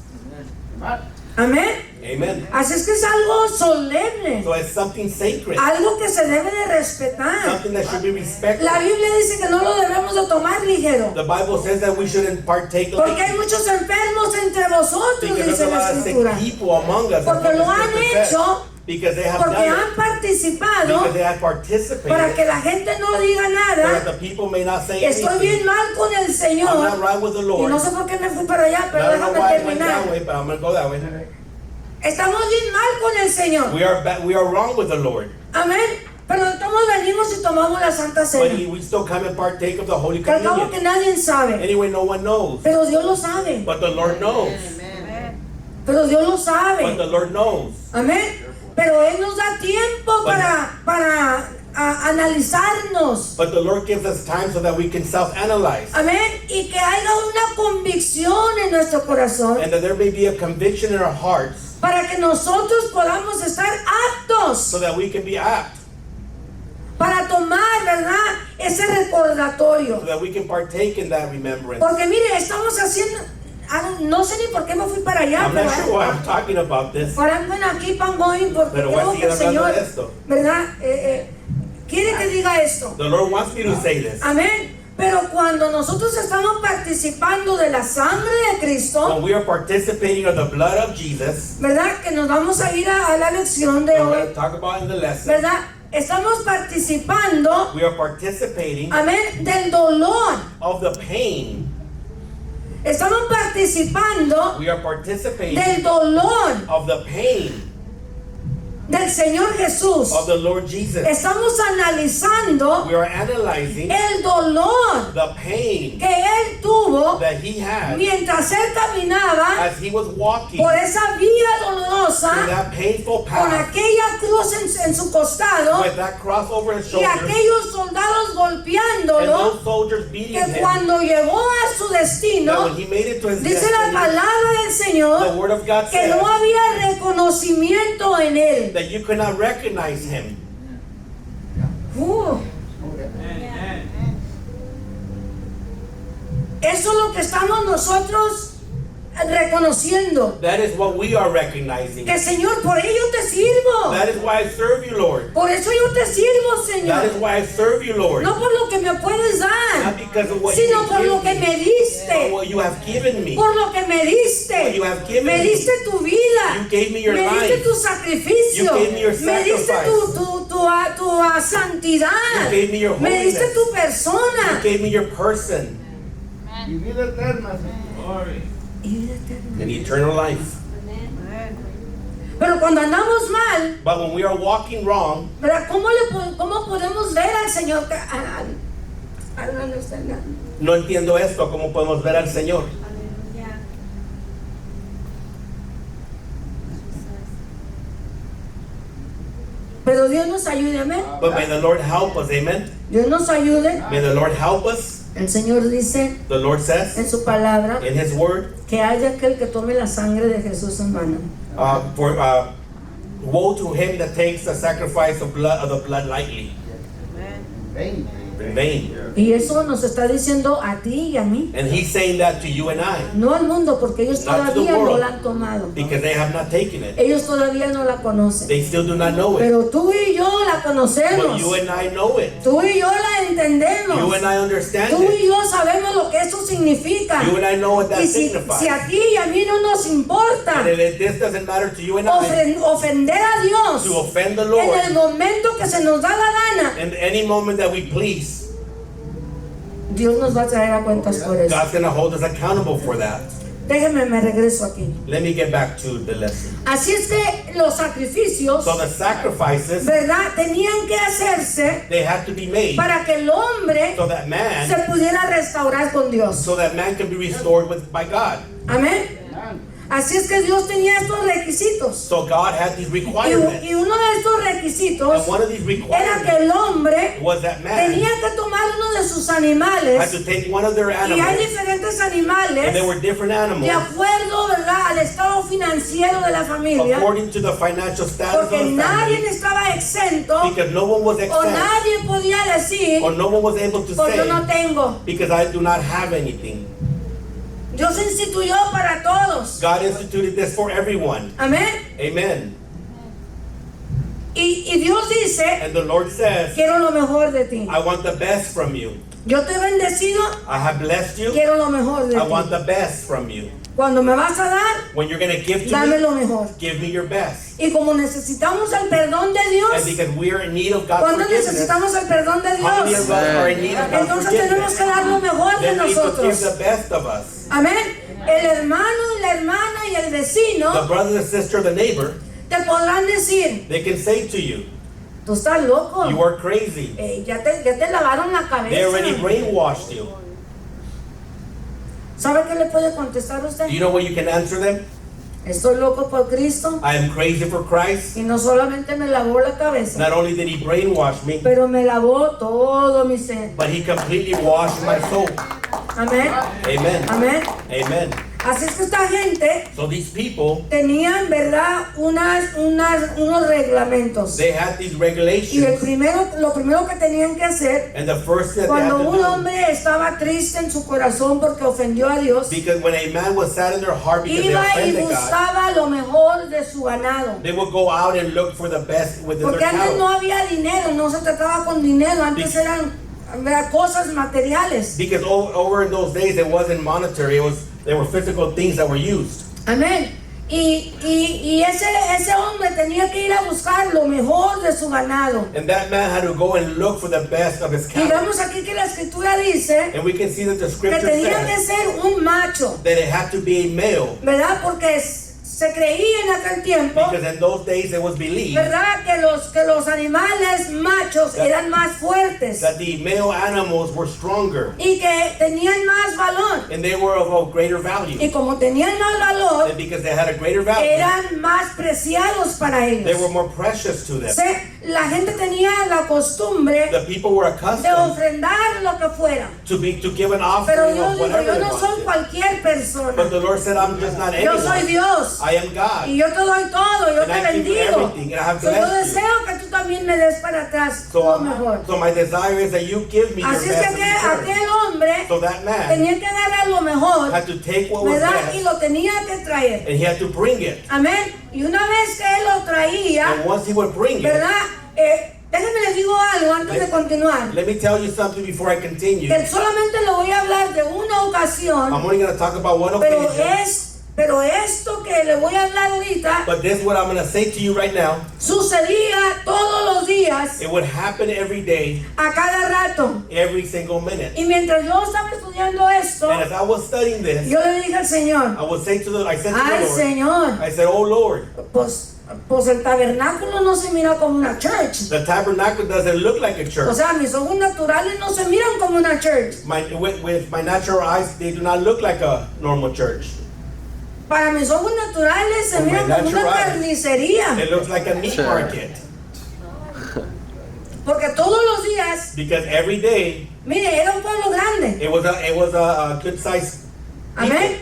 Amén. Amen. Así es que es algo solemne, So it's something sacred, algo que se debe de respetar. something that should be respected. La Biblia dice que no lo debemos de tomar ligero, The Bible says that we shouldn't partake of porque it hay muchos enfermos entre vosotros, because there's dice a la lot of sick Escritura, people among us. porque That's lo what the han scripture says. hecho, Because they have porque done han it, participado, because they have para participated, que la gente no diga so that nada. the people may not say Estoy anything. bien mal con el I'm not Señor, right with the y Lord. no sé por qué me fui para allá, I pero don't know déjame why I went that terminar. way, but I'm going to go that way. Estamos bien mal con el Señor, We are wrong with the Lord, amén, pero todos venimos y tomamos la Santa but Cena, we still come and partake of the Holy que al cabo que Communion. nadie sabe, Anyway, no one knows, pero Dios lo sabe, but the Lord knows. pero Dios lo But sabe, the Lord knows. amén, pero Él nos da tiempo para analizarnos, But the Lord gives us time so that we can self-analyze, amén, y que haya una convicción en nuestro corazón, and that there may be a conviction in our hearts para que nosotros podamos estar aptos so that we can be apt, para tomar, ¿verdad?, ese recordatorio. so that we can partake in that remembrance. Porque mire, estamos haciendo, no sé ni por qué me fui para allá, I'm pero not sure why I'm talking about this, ahora ven aquí Pangoin, porque pero voy a creo que seguir el hablando Señor, de esto. ¿verdad?, quiere que diga esto. The Lord wants me to say this. Amén. Pero cuando nosotros estamos participando de la sangre de Cristo, When we are participating of the blood of Jesus, ¿verdad?, que nos vamos a ir a la lección de and we're going hoy, to talk about in the lesson, ¿verdad? Estamos participando, we are participating amén, del dolor. of the pain. Estamos participando We are participating del dolor of the pain del Señor Jesús. of the Lord Jesus. Estamos analizando We are analyzing el dolor the pain que Él tuvo that he had mientras Él caminaba as he was walking por esa vía through dolorosa, that painful con path aquella cruz en su costado with that cross over his y shoulder aquellos soldados and golpeándolo, those soldiers beating que him. cuando llegó a su That destino, when he made it to his dice la destiny, palabra del the Señor word of God que says no había reconocimiento en Él. that you could not recognize him. Eso es lo que estamos nosotros reconociendo. That is what we are recognizing. Que Señor, por ello te sirvo. That is why I serve you, Lord. Por eso yo te sirvo, That is Señor. why I serve you, Lord. No por lo que me puedes Not dar, because of what you sino por lo que give me, me but diste. what you have given me. Por lo que me What diste. you have given Me me. diste tu vida. You gave me your Me diste life. tu sacrificio. You gave me your Me diste sacrifice. tu santidad. You gave me your Me diste holiness. tu You persona. gave me your person Y vida eterna. and eternal life. Pero cuando andamos mal, But when we are walking wrong, ¿verdad? ¿Cómo podemos ver al Señor? I don't understand that. no entiendo esto, ¿cómo podemos ver al Señor? Pero Dios nos ayude, amén. But may the Lord help us, amen? Dios nos ayude. May the Lord help us. El Señor dice The Lord en says su palabra in His Word, que haya aquel que tome la sangre de Jesús en mano. woe to him that takes the sacrifice of the blood lightly, Ven. in vain. Y eso nos está diciendo a ti y a mí. And He's saying that to you and I, No al mundo, porque ellos Not to the todavía no world. la han tomado. because they have not taken it. Ellos todavía no la conocen. They still do not know it. Pero tú y yo la But conocemos. you and I know it. Tú y yo la entendemos. You and I understand Tú y it. yo sabemos lo que eso significa. You and I know what that Y si signifies. a ti y a mí no nos importa And if this doesn't matter to you and I, ofender a Dios to offend the en Lord el momento que se nos da la gana, in any moment that we please, Dios nos va a traer a cuentas por eso. God's going to hold us accountable for that. Déjenme, me regreso aquí. Let me get back to the lesson. Así es que los sacrificios, So the sacrifices, ¿verdad?, tenían que hacerse they have to be made para que el hombre so that se man, pudiera restaurar con Dios. so that man can be restored by God. Amén. Así es que Dios tenía estos requisitos. So God had these Y requirements. uno de estos requisitos And one of these era que requirements el hombre was that man tenía que tomar uno de sus had animales. to take one of their Y hay animals, diferentes and animales there were different de animals acuerdo, ¿verdad?, al estado financiero de la familia. according to the financial status of Porque the nadie family, estaba exento because no one was o exempt, nadie podía decir, or no one was able to pues yo say, no tengo. because I do not have anything. Dios instituyó para todos. God instituted this for everyone. Amén. Amen. Y Dios dice, And the Lord says, quiero lo mejor de ti. I want the best from you. Yo te he bendecido, I have blessed you. quiero lo mejor de I want ti. the best from you. Cuando me vas a dar, When you're going to give to dame me, lo mejor. give me your best. Y como necesitamos el perdón de And Dios, because we are in need of God's cuando forgiveness, necesitamos el perdón de how many of Dios, us are in need of God's entonces tenemos forgiveness? que dar lo mejor de Then we need to give nosotros. the best of us. Amén. El hermano y la hermana y el The vecino brother, the sister, the neighbor, te podrán decir, they can say to you, tú estás loco. you are crazy. Ya te lavaron la They already cabeza. brainwashed you. ¿Sabe qué le puede contestar usted? Do you know what you can answer them? Estoy loco por Cristo. I am crazy for Christ. Y no solamente me lavó la cabeza, Not only did he brainwash me, pero me lavó todo mi ser. but he completely washed my soul. Amén. Amen. Amén. Amen. Así es que esta gente So these people, tenían, ¿verdad?, unos reglamentos. they had these Y regulations. lo primero que tenían que hacer, And the first thing that they had cuando to un do, hombre estaba triste en su corazón porque ofendió a Dios, because when a man was sad in their heart because they iba y offended God, buscaba lo mejor de su ganado. they would go out and look for the best within Porque their antes no cattle. había dinero, no se trataba con dinero, antes eran, ¿verdad?, cosas materiales. Because over in those days it wasn't monetary, they were physical things that were used. Amén. Y ese hombre tenía que ir a buscar lo mejor de su ganado. And that man had to go and look for the best of his Y cattle. vemos aquí que la escritura dice And we can see that the que scripture tenía que says ser un macho, that it had to be a male. ¿verdad? Porque se creía en aquel tiempo, Because in those days it was believed ¿verdad?, que los animales machos eran más fuertes that the male animals were stronger y que tenían más valor. and they were of a greater value. Y como tenían más valor, And because they had a greater value, eran más preciados para they were ellos. more precious to them. La gente tenía la costumbre The people were de accustomed ofrendar lo que fuera. to give an Pero offering yo of digo, whatever yo they no soy wanted. cualquier persona. But the Lord said, I'm just not Yo soy anyone. Dios. I am God. Y yo te doy todo, yo And te I give you bendigo. everything, and I have So, yo blessed you. deseo que tú también me des para atrás lo mejor. So my desire is that you give me your Así es best que in return. aquel hombre So that man tenía que agarrar lo mejor, had to take what was ¿verdad? Y best lo tenía que traer. and he had to bring it. Amén. Y una vez que él lo traía, And once he would bring it, ¿verdad? Déjenme les digo algo antes de continuar. let me tell you something before I continue. Que solamente le voy a hablar de una ocasión, I'm only going to talk about one pero occasion. pero esto que le voy a hablar ahorita But this is what I'm going to say to you right now. sucedía todos los días, It would happen every day, a cada rato. every single minute. Y mientras yo estaba estudiando esto, And as I was studying this, yo le dije al Señor, I said to the ay Lord, Señor, I said, oh Lord, pues el tabernáculo no se mira como una church. the tabernacle doesn't look like a O church. sea, mis ojos naturales no se miran como una church. With my natural eyes, they do not look like a normal church. Para mis ojos naturales se Con mira my como una natural eyes, carnicería. It looks like a meat Sure. market. Porque todos los días, Because every day, mire, era un pueblo grande. it was a good size. Amén.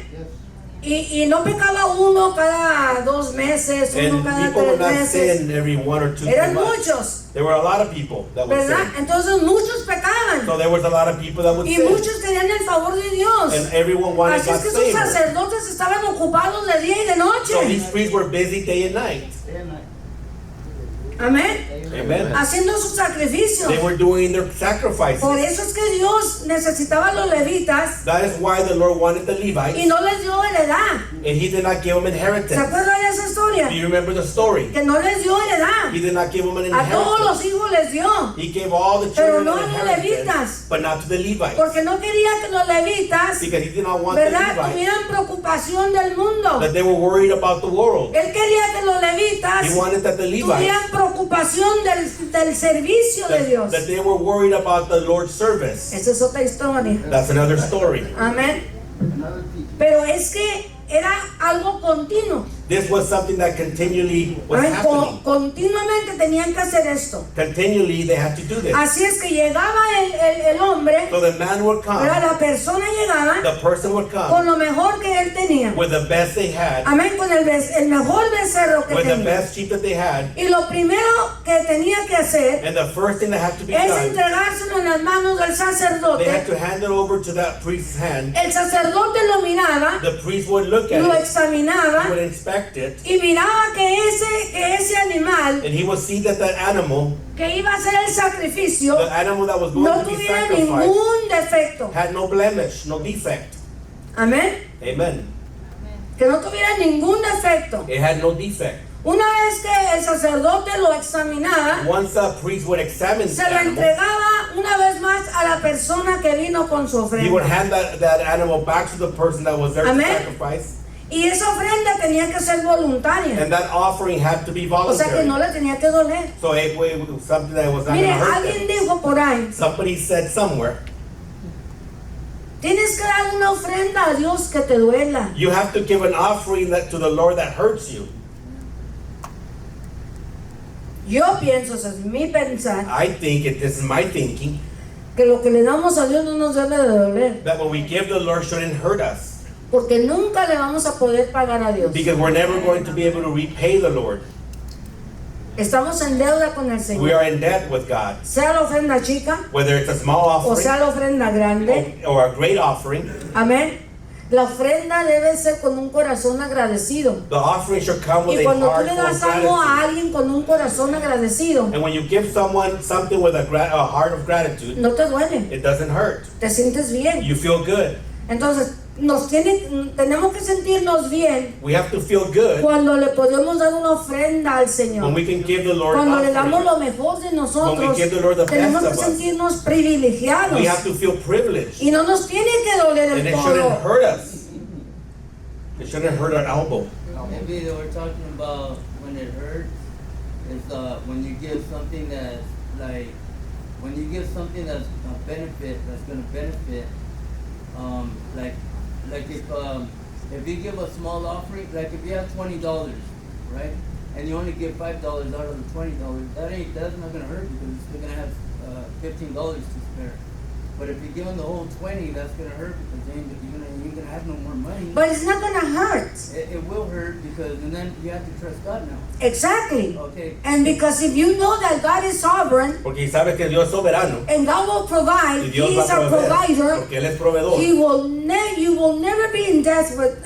Y no pecaba uno cada 2 meses, uno And cada people would 3 not meses. sin every 1 or 2 Eran months. muchos, There were a lot of people that would ¿verdad? sin. Entonces muchos pecaban. So there was a lot of people that would Y sin. muchos querían el favor de Dios. And everyone wanted Así es God's que esos favor. sacerdotes estaban ocupados de día y de So these noche. priests were busy day and night. Amén. Amen. Haciendo sus sacrificios. They were doing their sacrifices. Por eso es que Dios necesitaba a los levitas That is why the Lord wanted the y Levites, no les dio heredad. and He did not give them ¿Se inheritance. acuerdan de esa historia? Do you remember the story? Que no les dio heredad. He did not give them an A todos inheritance. los hijos les dio. He gave all the Pero children no an a los inheritance, levitas. but not to the Levites. Porque no quería que los levitas, Because He did not want the ¿verdad?, Levites, tuvieran preocupación del mundo. that they were worried about the world. Él quería que los levitas He wanted that the Levites, tuvieran preocupación del servicio de Dios. that they were worried about the Lord's service. Esa es otra historia. That's another story. Amén. Pero es que era algo continuo. This was something that continually was Amén. happening. Continuamente tenían que hacer esto. Continually they had to do this. Así es que llegaba el hombre, So the man would come, pero la persona llegaba the person would con come lo mejor que él tenía. with the best they had, Amén, con el mejor becerro que with the tenía. best sheep that they had, Y lo primero que tenía que hacer and the first thing that had to be es done, entregárselo en las manos del they had sacerdote. to hand it over to that priest's hand. El sacerdote lo miraba, The priest would look at lo it, examinaba he would inspect it, y miraba que ese animal and he would see that that animal, que iba a hacer el sacrificio the animal that was going no to be tuviera sacrificed, ningún defecto. had no blemish, no defect. Amén. Amen. Que no tuviera ningún defecto. It had no defect. Una vez que el sacerdote lo examinaba, Once the priest would examine the se lo animal, entregaba una vez más a la persona que vino con su he would ofrenda. hand that animal back to the person that was there Amen. to sacrifice, Y esa ofrenda tenía que ser voluntaria. and that offering had to be O sea que voluntary. no le tenía que doler. So it was something that was not going Mire, to hurt alguien them. dijo por ahí, Somebody said somewhere, tienes que dar una ofrenda a Dios que te duela. you have to give an offering to the Lord that hurts you. Yo pienso, ese es mi pensar, I think, this is my thinking, que lo que le damos a Dios no nos debe de doler. that what we give the Lord shouldn't hurt us, Porque nunca le vamos a poder pagar a Dios. because we're never going to be able to repay the Lord. Estamos en deuda con el We Señor. are in debt with God, Sea la ofrenda chica whether it's a small o sea offering la ofrenda grande. or a great offering. Amén. La ofrenda debe ser con un corazón agradecido. The offering should come with Y a cuando tú heart le full of das algo a gratitude. alguien con un corazón agradecido, And when you give someone something with a heart of gratitude, no te duele, it doesn't hurt. te sientes bien. You feel good. Entonces, tenemos que sentirnos bien We have to feel good cuando le podemos dar una ofrenda al when Señor. we can give the Lord Cuando le offering. damos lo mejor de When nosotros, we give the Lord the tenemos best que of us. sentirnos privilegiados. We have to feel privileged. Y no nos tiene que doler And el it shouldn't todo. hurt us. It shouldn't hurt our elbow. Maybe they were talking about when it hurts. It's when you give something that's like when you give something that's a benefit, that's going to benefit. Like if you give a small offering, like if you have $20, right, and you only give $5 out of the $20, that's not going to hurt because you're still going to have $15 to spare. But if you give them the whole 20, that's going to hurt because you're going to have no more money. But it's not gonna hurt. It will hurt because, and then you have to trust God now. Exactly. Okay. And because if you know that God is sovereign Porque sabe que Dios es soberano. and God will Y provide, Dios He va is a our proveer. provider, Porque Él es proveedor. you will never be in debt with,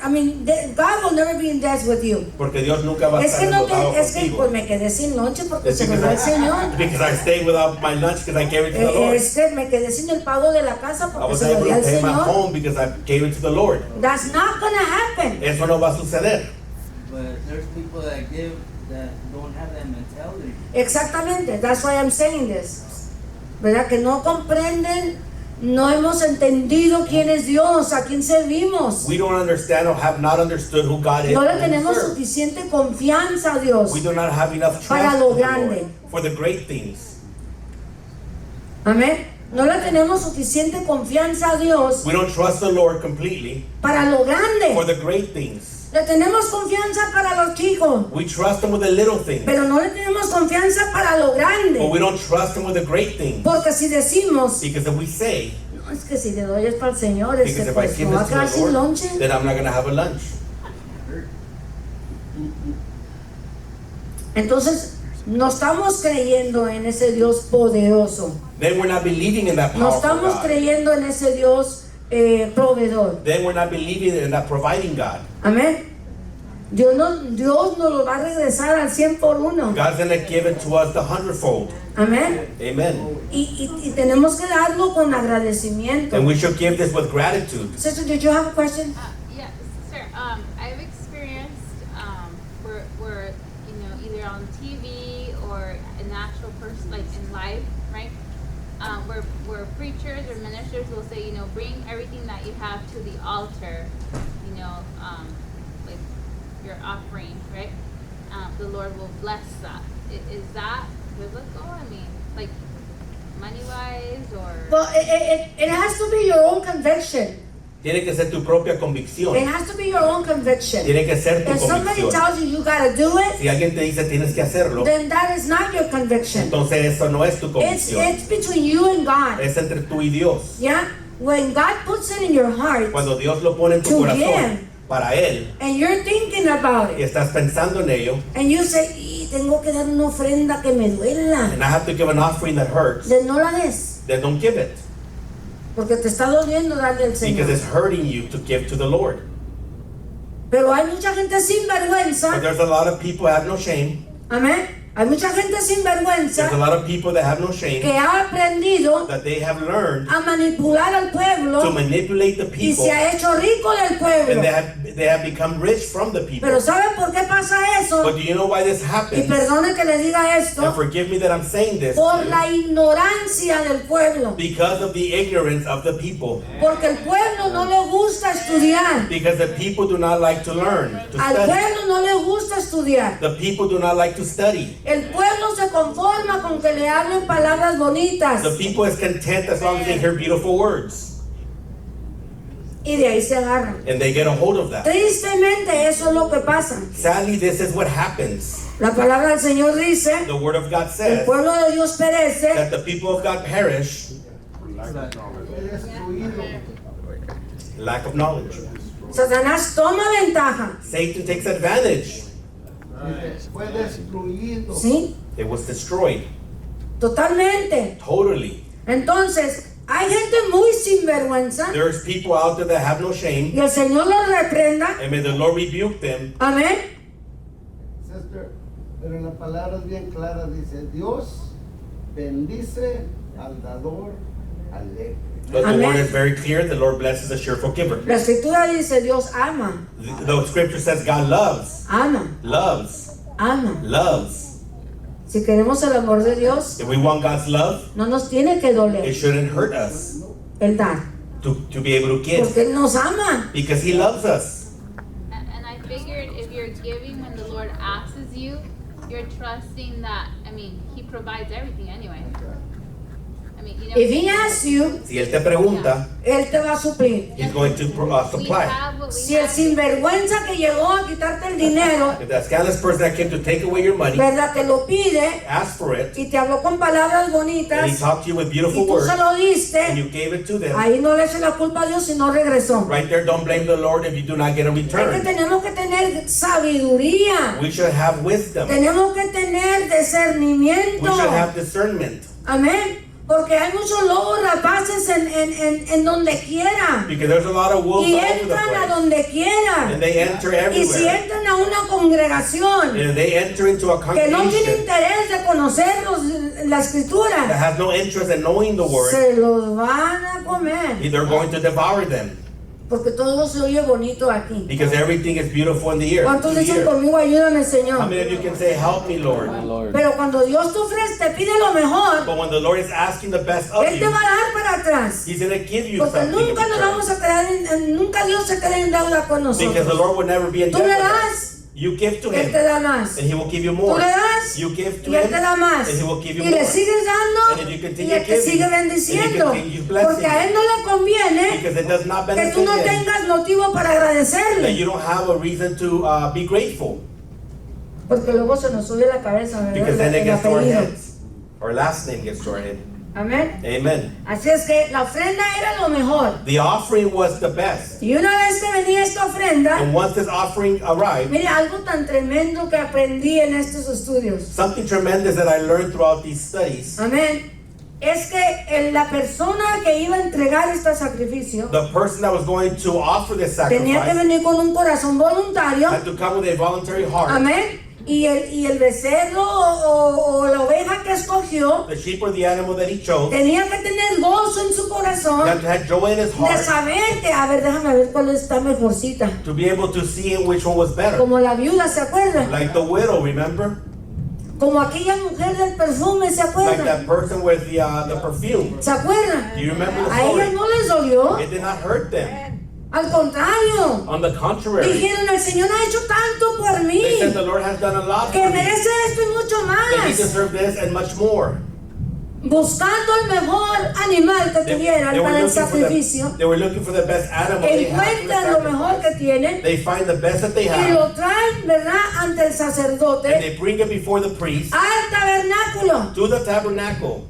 God will never be in debt with you. Porque Dios nunca va a Es que estar no endeudado te, es que contigo. pues me quedé sin lonche porque It's se me fue el Señor. because I stayed without my lunch because I gave it to the Lord. Es que me quedé sin el pago de la casa I porque was se lo able di to al pay my Señor. home because I gave it to the Lord. That's not gonna happen. Eso no va a suceder. But there's people that give that don't have that mentality. Exactamente, that's why I'm saying this. ¿Verdad? Que no comprenden, no hemos entendido quién es Dios, a quién servimos. We don't understand or have not understood who God is. No le and who we tenemos serve. suficiente confianza a Dios. We do not have enough Para trust lo in the grande. Lord for the great things. Amén. No le tenemos suficiente confianza a Dios We don't trust the Lord completely para lo for grande. the great things. Le tenemos confianza para los chicos, We trust Him with the little things, pero no le tenemos confianza para lo but we grande. don't trust Him with the great things. Porque si decimos, Because if we say, no, es que si le doy es para el Señor, because este, if I pues give no va a this to quedar the sin Lord, lonche. then I'm not going to have a lunch. Entonces, no estamos creyendo en ese Dios poderoso. Then we're not believing in that No powerful estamos God. creyendo en ese Dios proveedor. Then we're not believing in that providing God. Amén. Dios nos lo va a regresar al 100 por 1. God's going to give it to us the 100-fold. Amén. Amen. Y tenemos que darlo con agradecimiento. And we should give this with gratitude. Sister, did you have a question? Yes, sir. I've experienced where either on TV or an actual person, like in life, right? Where preachers or ministers will say, bring everything that you have to the altar, like your offering, right? The Lord will bless that. Is that biblical? I mean, like money-wise or? Well, it has to be your own conviction. Tiene que ser tu propia convicción. It has to be your own conviction. Tiene que ser tu If somebody convicción. tells you gotta do it, Si alguien te dice tienes que hacerlo, then that is not your conviction. entonces eso no es tu convicción. It's between you and God. Es entre tú y Dios. Yeah? When God puts it in your heart Cuando Dios lo pone en tu To corazón give. para Él and you're thinking about y it, estás pensando en ello, and you say, "Y tengo que dar una ofrenda que me duela," and I have to give an offering that hurts, then no la des. then don't give it. Porque te está doliendo darle al Because Señor. it's hurting you to give to the Lord. Pero hay mucha gente sin But vergüenza. there's a lot of people that have no shame. Amén. Hay mucha gente sin There's a vergüenza lot of people that have no shame, que ha aprendido that they have learned a manipular al to pueblo manipulate the y people, se ha hecho rico del and pueblo. they have become rich from the people. Pero ¿saben por qué pasa eso? But do you know why this Y happens? perdone que le diga And esto, forgive me that I'm saying this, por la ignorancia del pueblo. because of the ignorance of the people. Porque el pueblo no le gusta estudiar. Because the people do not like to learn, to Al study. pueblo no le gusta estudiar. The people do not like to study. El pueblo se conforma con que le hablen palabras bonitas. The people is content as long as they hear beautiful words, Y de ahí se agarran. and they get a hold of that. Tristemente eso es lo que pasa. Sadly, this is what happens. La palabra del Señor dice, The word of God el says pueblo de Dios perece that the people of God perish, Fue destruido. lack of knowledge. Satanás toma ventaja, Satan takes advantage. Fue destruido. ¿sí? It was destroyed Totalmente. totally. Entonces, hay gente muy sinvergüenza There's people out there that have no shame, y el Señor los reprenda. and may the Lord rebuke them. Amén. Sister, pero la palabra es bien clara, dice, Dios bendice al dador alegre. But the Amen. word is very clear. The Lord blesses a cheerful giver. La escritura dice, Dios ama, The scripture says God loves, ama, loves, ama. loves. Si queremos el amor de Dios, If we want God's love, no nos tiene que it doler shouldn't hurt us el dar. to be able to give, Porque Él nos ama. because He loves us. And I figured if you're giving when the Lord asks you, you're trusting that, I mean, He provides everything anyway. I mean, you know, If He asks you, Si Él te pregunta, Él te va a suplir. He's going to we supply. have what we Si el have. sinvergüenza que llegó a quitarte el dinero, If that scandalous person that came to take away your money, ¿verdad? Te lo pide ask for it, y te habló con palabras and he bonitas talked to you with y beautiful tú words, se lo and diste, you gave it to them, ahí no le eches la culpa a Dios si no regresó. right there, don't blame the Lord if you do not get a Es que return. tenemos que tener sabiduría, We should have wisdom. tenemos que tener discernimiento. We should have discernment. Amén. Porque hay muchos lobos rapaces en donde quiera. Because there's a lot of wolves Y all over the entran a place. donde quiera. And they enter Y si everywhere. entran a una congregación And they enter into a que no tiene congregation interés de conocer la that escritura, has no interest in knowing the word, se los van a comer. they're going to devour them. Porque todo se oye bonito aquí. Because everything is beautiful in the ear. ¿Cuántos to the dicen ear. conmigo, ayúdame, How Señor? many of you can say, help me, Lord? Pero cuando Dios te ofrece, te pide lo mejor, But when the Lord is asking the best of Él te you, va a dar para atrás. He's going to give you Porque something in nunca nos return. vamos a quedar nunca Dios se queda en deuda con Because the nosotros. Lord will never be in Tú debt le with us. das, You give to Él Him, te da más. and He will give you Tú more. le das, You give to y Él Him, te da más. and He will give you Y le more. sigues dando, And if you y continue Él te giving, sigue and he bendiciendo. continues blessing Porque a Él no le conviene Because it does not que benefit tú no Him tengas motivo para that agradecerle. you don't have a reason to be grateful. Porque luego se nos sube la cabeza, Because ¿verdad? then it El gets to our apellido. heads. Our last name gets to our head. Amén. Amen. Así es que la ofrenda era lo mejor. The offering was the best. Y una vez que venía esta ofrenda, And once this offering arrived, mire algo tan tremendo que aprendí en estos estudios. something tremendous that I learned throughout these studies, Amén. Es que la persona que iba a entregar este sacrificio the person that was going to offer this tenía que sacrifice venir con un corazón voluntario. had to come with a voluntary heart. Amén. Y el becerro o la oveja que escogió The sheep or the animal that he chose tenía que tener gozo en su corazón had to have joy in his de heart saber que, a ver, déjame ver cuál está mejorcita. to be able to see which one was better. Como la viuda, ¿se acuerdan? Like the widow, remember? Como aquella mujer del perfume, ¿se Like acuerdan? that person with the perfume. ¿Se acuerdan? Do you remember the A ellas story? no les dolió. It did not hurt them. Al contrario. On the contrary, Dijeron, el Señor ha hecho tanto por mí, they said the Lord has done a lot que for me. merece esto y mucho That He más. deserved this and much more. buscando el mejor animal que tuvieran para el sacrificio, they were looking for the best animal they had for the encuentran lo mejor sacrifice. que tienen They find the best that they y have, lo traen, ¿verdad?, ante el and sacerdote they bring it before the priest al tabernáculo. to the tabernacle.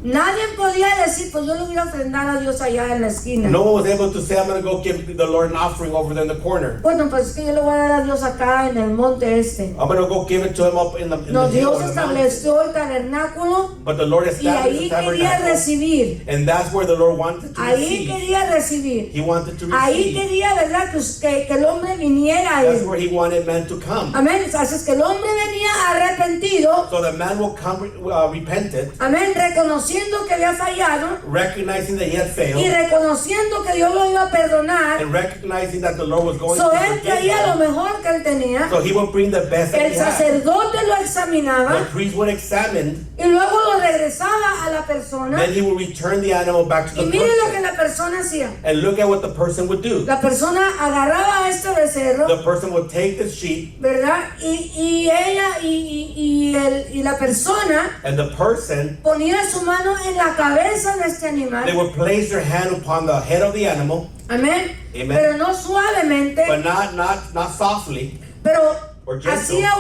Nadie podía decir, pues yo le voy a ofrendar a Dios allá en la esquina. No one was able to say, I'm going to go give the Lord an offering over there in the corner. Bueno, pues es que yo le voy a dar a Dios acá en el monte este. I'm going to go give it to him up in the No, hill Dios on the mountain. estableció el tabernáculo But the Lord y established ahí the quería tabernacle, recibir. and that's where the Lord wanted to Ahí receive. quería recibir. He wanted to Ahí receive. quería, ¿verdad?, que el hombre viniera a That's él. where he wanted man to come. Amén. Así es que el hombre venía arrepentido. So the man will come repented, Amén. Reconociendo que había fallado recognizing that he had y failed, reconociendo que Dios lo iba a perdonar. and recognizing that the Lord was going So to él forgive traía lo him. mejor que él tenía. So he would bring the best that El he had. sacerdote lo The examinaba priest would examine, y luego lo regresaba a la persona. then he would return the animal back to Y the mire lo que person. la persona hacía. And look at what the person would do. La persona agarraba a este becerro, The person would take the sheep, ¿verdad? Y ella y la persona and the person, ponía su mano en la cabeza de este they animal. would place their hand upon the head of the animal, Amén. Amen. Pero no suavemente, but not softly, pero or gentle, hacía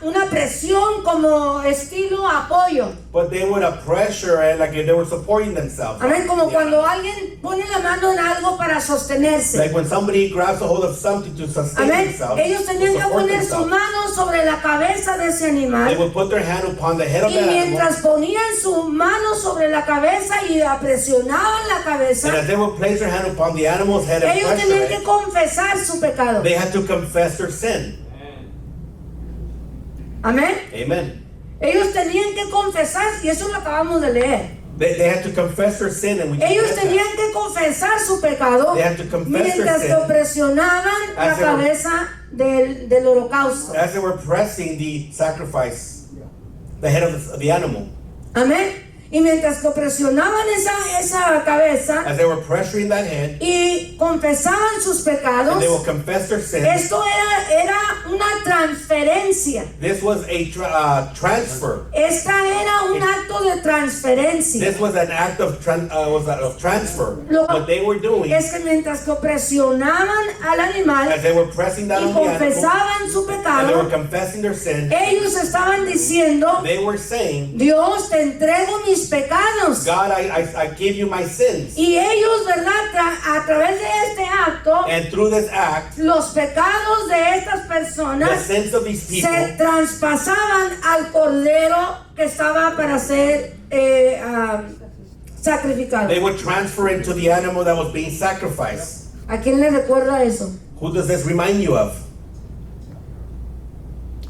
una presión como estilo apoyo. but they would pressure and like they were supporting themselves. Amén. Como Yeah. cuando alguien pone la mano en algo para sostenerse. Like when somebody grabs a hold of something to sustain Amén. themselves, Ellos to tenían que support poner su themselves, mano sobre la cabeza de ese they animal. would put their hand upon the head of Y that animal, mientras ponían su mano sobre la cabeza y presionaban la and cabeza, as they would place their hand upon the animal's head and ellos pressure tenían que it, confesar su pecado. they had to confess their sin. Amén. Amen. Ellos tenían que confesar, y eso lo acabamos de leer. They had to confess their sin, and we just Ellos read that. tenían que confesar su pecado They had to confess their mientras que sin. presionaban la As they were- cabeza del holocausto. As they were pressing the sacrifice, the head of the animal, Amén. Y mientras que presionaban esa cabeza as they were pressuring that head, y confesaban sus pecados, and they will confess their sin. esto era una transferencia. This was a transfer. Esta era un acto de transferencia. This was an act of transfer. Lo What they were doing, es que mientras que presionaban al animal as they were pressing down y on the animal, confesaban su and they were pecado, confessing their sin, ellos estaban diciendo: they were saying, Dios, te entrego mis pecados. God, I give you my sins. Y ellos, ¿verdad? A través de este acto, And through this act, los pecados de estas the personas sins of these people, se traspasaban al cordero que estaba para ser sacrificado. they would transfer into the animal that was being sacrificed. ¿A quién le recuerda eso? Who does this remind you of?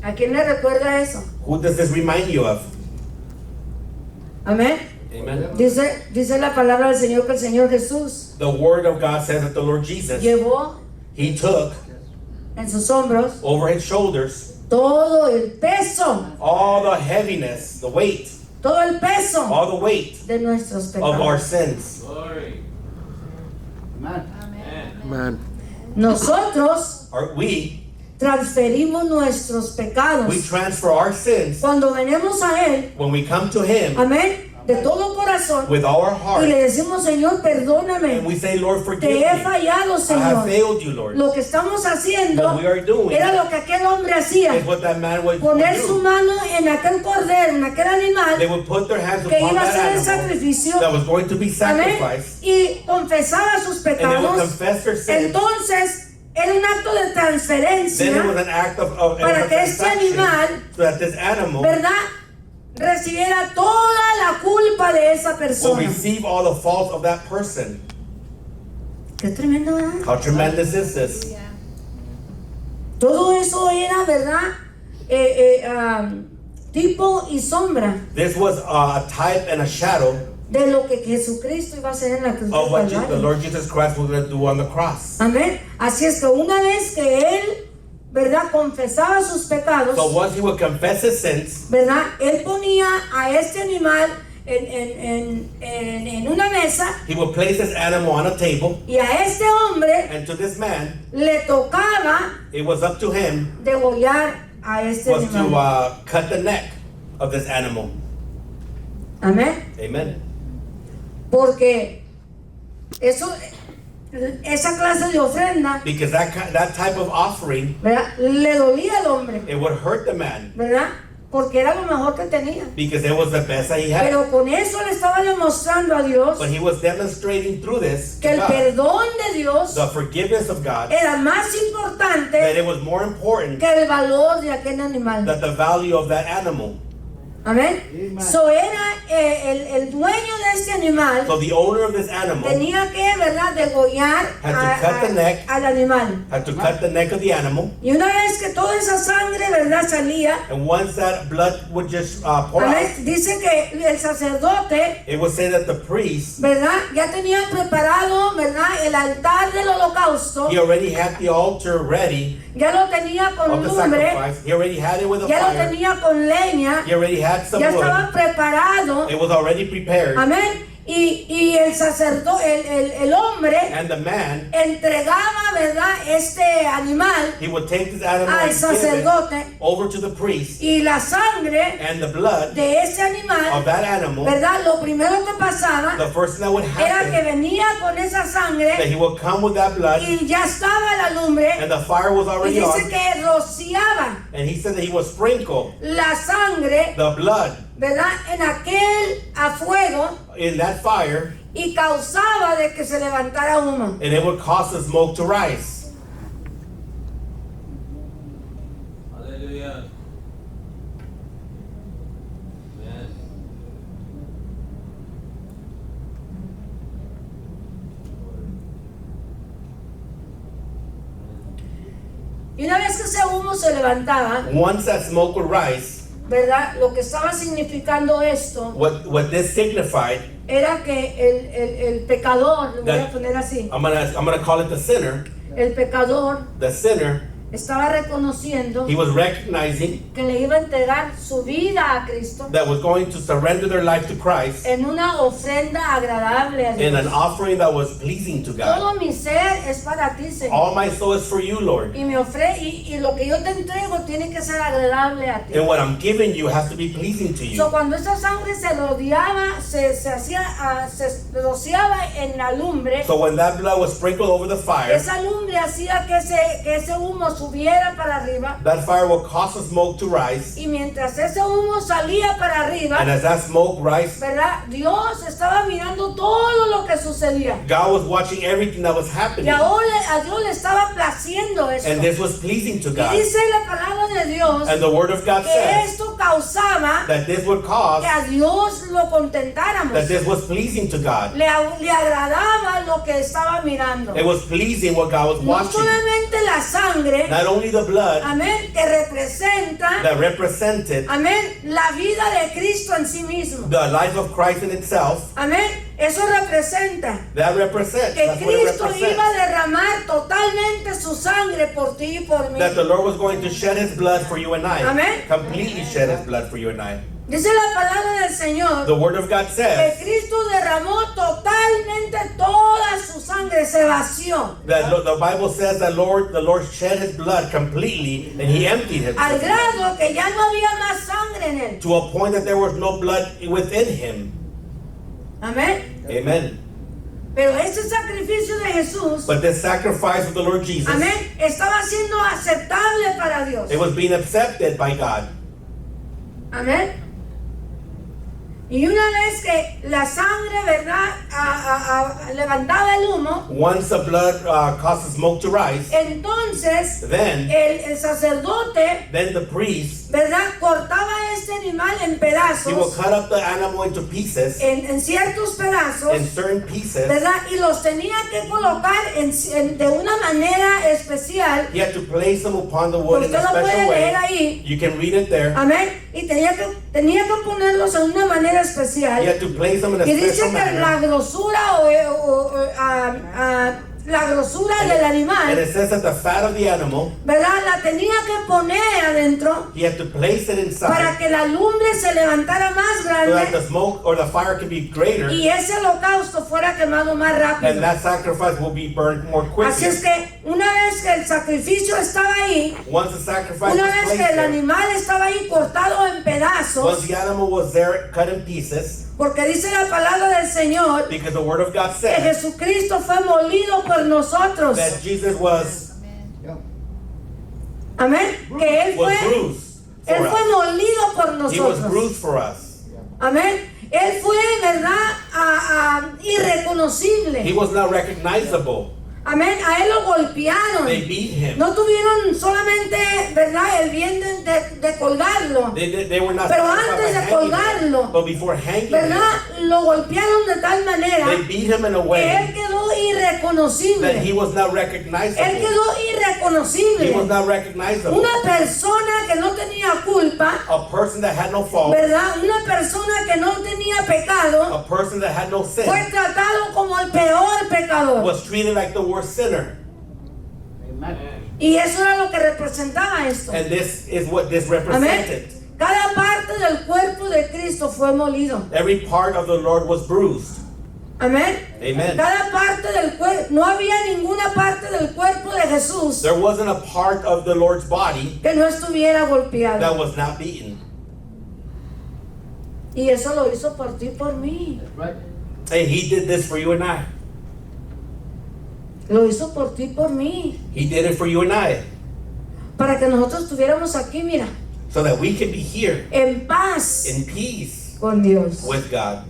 ¿A quién le recuerda eso? Who does this remind you of? Amén. Amen. Dice la palabra del Señor que el Señor Jesús The word of God says that the Lord Jesus, llevó he took en sus hombros over his shoulders todo el peso, all the heaviness, the weight, todo el peso all the weight de nuestros of our pecados. sins. Glory. Amen. Man. Nosotros We transferimos nuestros pecados transfer our sins cuando venimos a Él, when we come to him amén, de todo corazón, with our y heart, le decimos: Señor, and perdóname, we say, Lord, forgive te me. he fallado, I have Señor. failed you, Lord. Lo que estamos haciendo What we are doing era lo que aquel hombre hacía: is what that man would poner su do. mano en aquel cordero, en aquel They animal would put their hands que upon iba a that ser el animal sacrificio, that was going to be amén, sacrificed, y confesaba sus and they would pecados. confess their sins. Entonces era un acto de Then it was transferencia an act of para que este transaction, animal, so that this animal ¿verdad?, recibiera toda la culpa de esa will persona. receive all the fault of that person. Qué tremendo, ¿verdad? How tremendous is this? Todo eso era, ¿verdad?, tipo y sombra This was a type and a shadow de lo que Jesucristo iba a hacer en la cruz of del what the Calvario. Lord Jesus Christ was going to do on the cross. Amén. Así es que una vez que él, ¿verdad?, confesaba sus pecados, So once he would confess his sins, ¿verdad?, él ponía a este animal en una mesa, he would place this animal on a table, y a este hombre and to this man, le tocaba it was up to him degollar a este was to animal. cut the neck of this animal. Amén. Amen. Porque esa clase de ofrenda, Because that type of offering, ¿verdad?, le dolía al hombre, it would hurt the man. ¿verdad? Porque era lo mejor que tenía. Because it was the best that he had. Pero con eso le estaba demostrando a Dios But he was demonstrating through this que to el God, perdón de Dios the forgiveness of God, era más that importante it was more important que el valor de aquel animal. than the value of that animal. Amén. Amen. So era el dueño de este animal, So the owner of this animal tenía que, ¿verdad?, degollar Had to cut the neck. al animal. had to cut the neck of the animal, Y una vez que toda esa sangre, ¿verdad?, salía, and once that blood would just pour out, amén, dice que el sacerdote, it would say that the priest, ¿verdad?, ya tenía preparado, ¿verdad?, el altar del holocausto, he already had the altar ready ya lo tenía con of the lumbre, sacrifice. He already had it with a ya lo fire. tenía con leña, He already had some ya wood. estaba preparado, It was already prepared. amén, y el sacerdote, el hombre, And the man, entregaba, ¿verdad?, este animal he would take this animal al and give it sacerdote, over to the priest, y la sangre and the blood de ese of animal, that animal, ¿verdad?, lo primero que pasaba the first thing that would era que happen, venía con esa that sangre he would come with that blood, y ya estaba la lumbre, and the fire was y already dice on, que rociaba and he said that he would sprinkle la sangre, the blood ¿verdad?, en aquel a fuego, in that fire, y causaba de que se levantara humo. and it would cause the smoke to rise. Hallelujah. Amen. Y una vez que ese humo se levantaba, Once that smoke would rise, ¿verdad?, lo que estaba significando esto what this signified, era que el pecador, lo voy a poner así, I'm gonna call it the sinner. el pecador The sinner, estaba reconociendo he was recognizing que le iba a entregar su vida a Cristo that was going to surrender their life to Christ en una ofrenda agradable a in an Dios. offering that was pleasing to God. Todo mi ser es para ti, Señor. All my soul is for you, Lord. Y y lo que yo te entrego tiene que ser agradable a ti. And what I'm giving you has to be pleasing to So, you. cuando esa sangre se rodeaba, se rociaba en la lumbre, So when that blood was sprinkled over the fire, esa lumbre hacía que ese humo subiera para arriba. that fire will cause the smoke to rise. Y mientras ese humo salía para arriba, And as that smoke rises, ¿verdad?, Dios estaba mirando todo lo que sucedía. God was watching everything that was Y happening. ahora a Dios le estaba placiendo esto. And this was pleasing to Y God. dice la palabra de Dios And the word of God que says esto causaba that this would cause, que a Dios lo contentáramos. that this was pleasing to God. Le agradaba lo que estaba mirando. It was pleasing what God was No watching. solamente la sangre, Not only the blood amén, que representa, that represented amén, la vida de Cristo en sí mismo. the life of Christ in itself, Amén. Eso representa that represents, que that's what it Cristo iba a represents, derramar totalmente su sangre por ti y por mí. that the Lord was going to shed his blood for you and I. Amen. Completely shed his blood for you and I. Dice la palabra del Señor The word of God que says Cristo derramó totalmente toda su sangre, se vació. that the Bible says that the Lord shed his blood completely and he emptied his Al blood grado que ya no había más sangre en él. to a point that there was no blood within him. Amén. Amen. Pero este sacrificio de Jesús, But this sacrifice of the Lord Jesus, amén, estaba siendo aceptable para Dios. it was being accepted by God. Amén. Y una vez que la sangre, ¿verdad?, levantaba el humo, Once the blood causes smoke to rise, entonces then el sacerdote, the priest, ¿verdad?, cortaba este animal en he will pedazos, cut up the animal into pieces, en ciertos in pedazos, certain pieces. ¿verdad? Y los tenía que colocar de una manera especial. He had to place them upon the wood in Usted a lo puede special leer way. ahí. You can read it there. Amén. Y tenía que ponerlos en una manera He especial. had to place them in a Y dice special que la manner. grosura la grosura del And animal, it says that the fat of the animal, ¿verdad?, la tenía que poner adentro he had to place it para inside que la lumbre se levantara más so that the grande smoke or the fire can be greater y ese holocausto fuera quemado más and rápido. that sacrifice will be burned more Así es quickly. que una vez que el sacrificio estaba ahí, Once the sacrifice una was vez placed que el there, animal estaba ahí cortado en once pedazos, the animal was there cut in pieces, porque dice la palabra del Señor because the word of God que said Jesucristo fue molido por nosotros. that Jesus was Amén. Que Él fue bruised for Él fue us. molido por He was nosotros. bruised for us. Amén. Él fue, ¿verdad? Irreconocible. He was not recognizable. Amén. A Él lo golpearon. They beat him. No tuvieron solamente, ¿verdad? El bien de colgarlo. They were not Pero satisfied antes by de hanging him, colgarlo, but before hanging ¿verdad? him, Lo golpearon de tal manera they beat him in a que Él way quedó that he irreconocible. was not Él recognizable. quedó He was irreconocible. not recognizable. Una persona que no tenía culpa, A person that had no fault, ¿verdad? Una persona que no tenía pecado, a person that had no sin, fue tratado como el peor pecador. was treated like the worst sinner. Y eso era lo que representaba esto. And this is what this Amén. represented. Cada parte del cuerpo de Cristo fue molido. Every part of the Lord was bruised. Amén. Amen. Cada parte del cuerpo, no había ninguna parte del cuerpo de Jesús There wasn't a part of the Lord's body que no estuviera golpeado. that was not beaten. Y eso lo hizo por ti y por mí. Right? And he did this for you and I. Lo hizo por ti y por mí. He did it for you and I. Para que nosotros estuviéramos aquí, mira, So that we can be here en paz in peace con Dios. with God.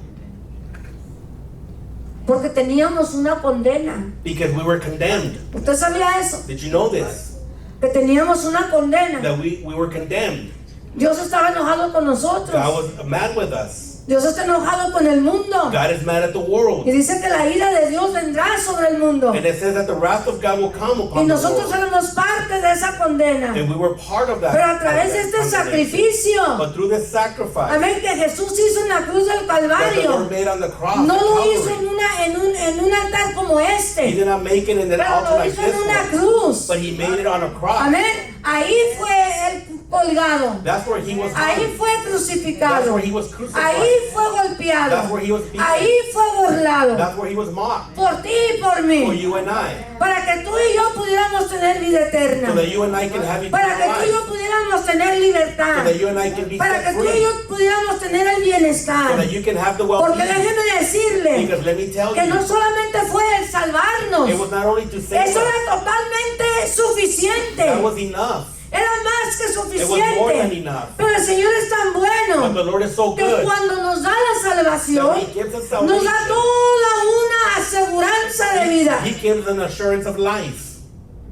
Porque teníamos una condena. Because we were condemned. ¿Usted sabía eso? Did you know this? Que teníamos una condena. That we were condemned. Dios estaba enojado con nosotros. God was mad with us. Dios está enojado con el mundo. God is mad at the world. Y dice que la ira de Dios vendrá sobre el mundo. And it says that the wrath of God will come Y upon the nosotros world. éramos parte de esa condena. And we were part of that. Pero a través de este condemnation. sacrificio, But through this sacrifice amén, que Jesús hizo en la cruz del that the Lord Calvario, made on the cross, no at lo hizo Calvary, en un altar como He este, did not make it in an pero altar lo like hizo en this una one, cruz. but He made it on a cross. Amén. Ahí fue él colgado. That's where He was Ahí hung. fue That's crucificado. where He was crucified. Ahí fue golpeado. That's where He was beaten. Ahí fue burlado. That's where He was mocked. Por ti y por For mí. you and I. Para que tú y yo pudiéramos tener vida So eterna. that you and I can have Para que eternal tú y yo life. pudiéramos tener So libertad. that you and I can be Para que set tú y free. yo pudiéramos tener el So bienestar. that you can have the Porque well-being. déjeme decirle Because let me tell que no you, solamente fue el salvarnos. it was not only to save Eso us. era totalmente suficiente. That was enough. Era más que It was more than suficiente. enough. Pero el Señor es tan But bueno the Lord is so que good cuando nos da la salvación, that He gives us nos da salvation. toda una aseguranza de vida. He gives an assurance of life.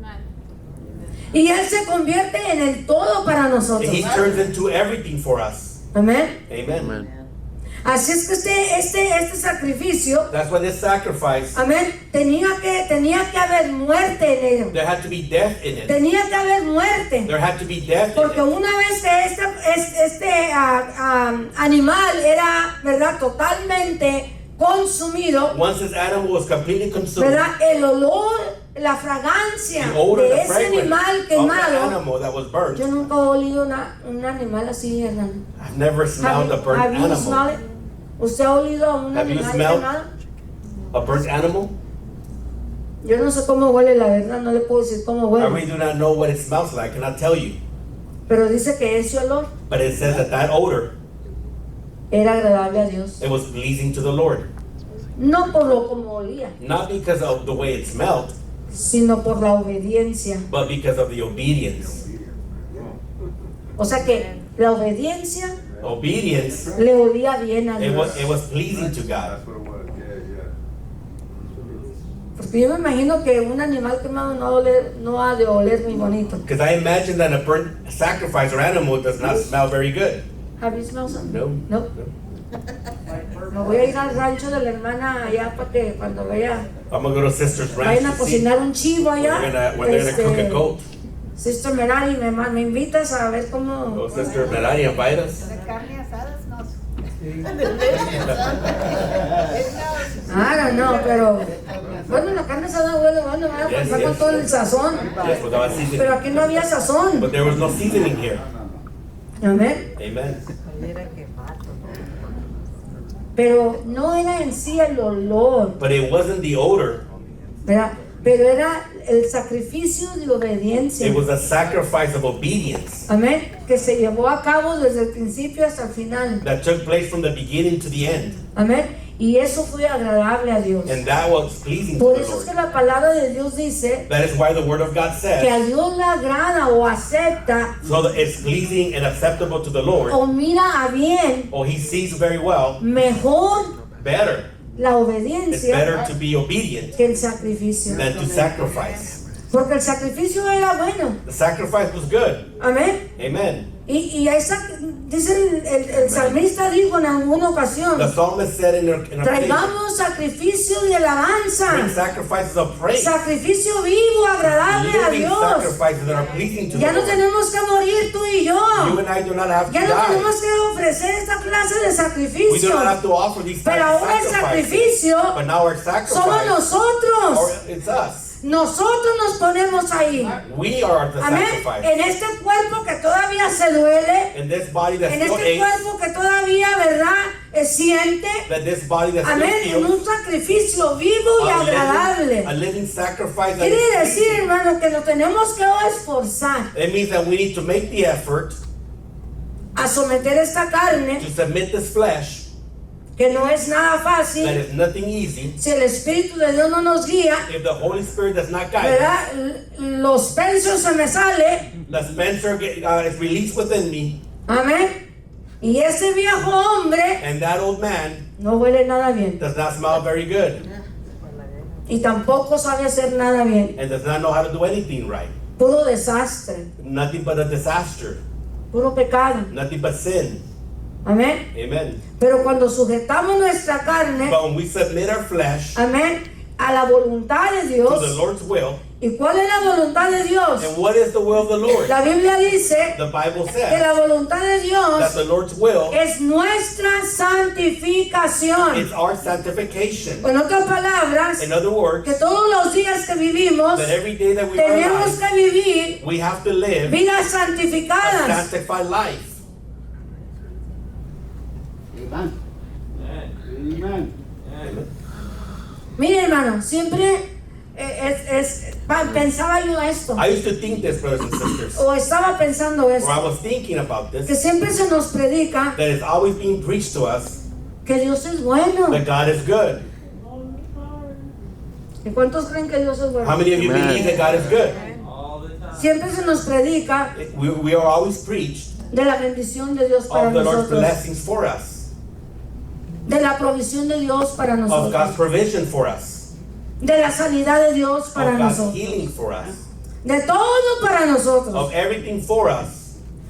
Amen. Y Él se convierte en el todo para And nosotros. He turns into everything for us. Amén. Amen. Así es que este sacrificio, That's why this sacrifice, amén, tenía que haber muerte en ello. there had to be death in it. Tenía que haber muerte. There had to be death in Porque it. una vez que este animal era, ¿verdad?, totalmente consumido, Once this animal was completely consumed, ¿verdad?, el olor, la fragancia the odor, de the ese fragrance animal of the quemado. animal that was burnt. Yo nunca he olido un animal así, hermano. I've never smelled a burnt Have you animal. smelled it? ¿Usted ha olido a un Have you animal smelled- quemado? A burnt animal? Yo no sé cómo huele, la verdad, no le puedo decir cómo I huele. really do not know what it smells like. I cannot tell you. Pero dice que ese olor But it says that that odor, era agradable a Dios. it was pleasing to the Lord. No por lo como olía, Not because of the way it smelled, sino por la obediencia. but because of the obedience. O sea que la obediencia Obedience, le olía bien a it Dios. was pleasing to God. That's what it was, yeah. Porque yo me imagino que un animal quemado no ha de oler muy bonito. Because I imagine that a burnt sacrifice or animal does not smell very good. Have you smelled some? No. No. Me voy a ir al rancho de la hermana allá para que cuando vaya I'm gonna go to Sister's Ranch vayan a to see cocinar un chivo allá. when they're gonna cook a goat. Sister Merari, me invitas a ver cómo. Oh, Sister Melania, invite us. De carne asada no. Ah, no, pero bueno, la carne asada huele bueno, ¿verdad? Yes, Está con yes. todo el sazón. Yes, without seasoning. Pero aquí no había sazón. But there was no seasoning here. Amén. Amen. Pero no era en sí el olor, But it wasn't the odor. ¿verdad? pero era el sacrificio de obediencia. It was a sacrifice of obedience Amén. Que se llevó a cabo desde el principio hasta el final. that took place from the beginning to the end. Amén. Y eso fue agradable a Dios. And that was pleasing to Por the eso es que Lord. la palabra de Dios dice That is why the word of God que says, a Dios le agrada o acepta so that it's pleasing and acceptable to the Lord, o mira a bien or he sees very well, mejor better. la It's obediencia better to be obedient que el sacrificio. than to sacrifice. Porque el sacrificio era bueno. The sacrifice was good. Amén. Amen. Y dice el salmista dijo en alguna ocasión, The psalmist said in a place, traigamos sacrificio de alabanza, bring sacrifices of praise, sacrificio vivo, agradable a living Dios. sacrifices that are pleasing to the Ya no Lord. tenemos que morir tú y yo. You and I do not have to Ya no tenemos die. que ofrecer esta clase de We do sacrificio. not have to offer these types Pero of ahora el sacrifices. sacrificio But now our somos sacrifice, nosotros. or it's us. Nosotros nos ponemos ahí. We are the Amén. sacrifice. En este cuerpo que todavía se duele, In this body that en still este aches, cuerpo que todavía, ¿verdad? Siente. that this body that Amén. still En feels, un sacrificio vivo y agradable. a living sacrifice that Quiere is decir, pleasing. hermano, que nos tenemos que esforzar It means that we need to make the effort a someter esta carne, to submit this flesh, que no es nada that fácil. is nothing easy. Si el Espíritu de Dios no nos guía, If the Holy Spirit does not guide us, ¿verdad? Los pensos se me sale. the Spencer is released within me, Amén. Y ese viejo hombre and that old man no huele nada bien. does not smell very good, Y tampoco sabe hacer nada bien. and does not know how to do anything right. Puro desastre. Nothing but a disaster, Puro pecado. nothing but sin. Amén. Amen. Pero cuando sujetamos nuestra carne, But when we submit our flesh amén, a la voluntad de to the Dios. Lord's will, ¿Y cuál es la voluntad de Dios? and what is the will of the Lord? La Biblia dice The Bible que says la voluntad de that Dios the Lord's will es nuestra santificación. is our sanctification. En otras palabras, In other words, que todos los días que vivimos that every day that we are tenemos alive, que vivir we have to live vidas a santificadas. sanctified life. Amen. Amen. Mire, hermano, siempre pensaba yo esto, I used to think this, brothers and sisters, o estaba pensando or I esto, was thinking about que this, siempre se nos predica that it's always being preached to us que Dios es bueno. that God is good. ¿Y cuántos creen que Dios es How bueno? many of you believe that God is good? All the time. Siempre se nos predica We are always preached de la bendición de Dios para of the Lord's nosotros, blessings for us, de la provisión de Dios para of God's nosotros, provision for us, de la sanidad de Dios para of God's nosotros, healing for us, de todo para nosotros. of everything for us.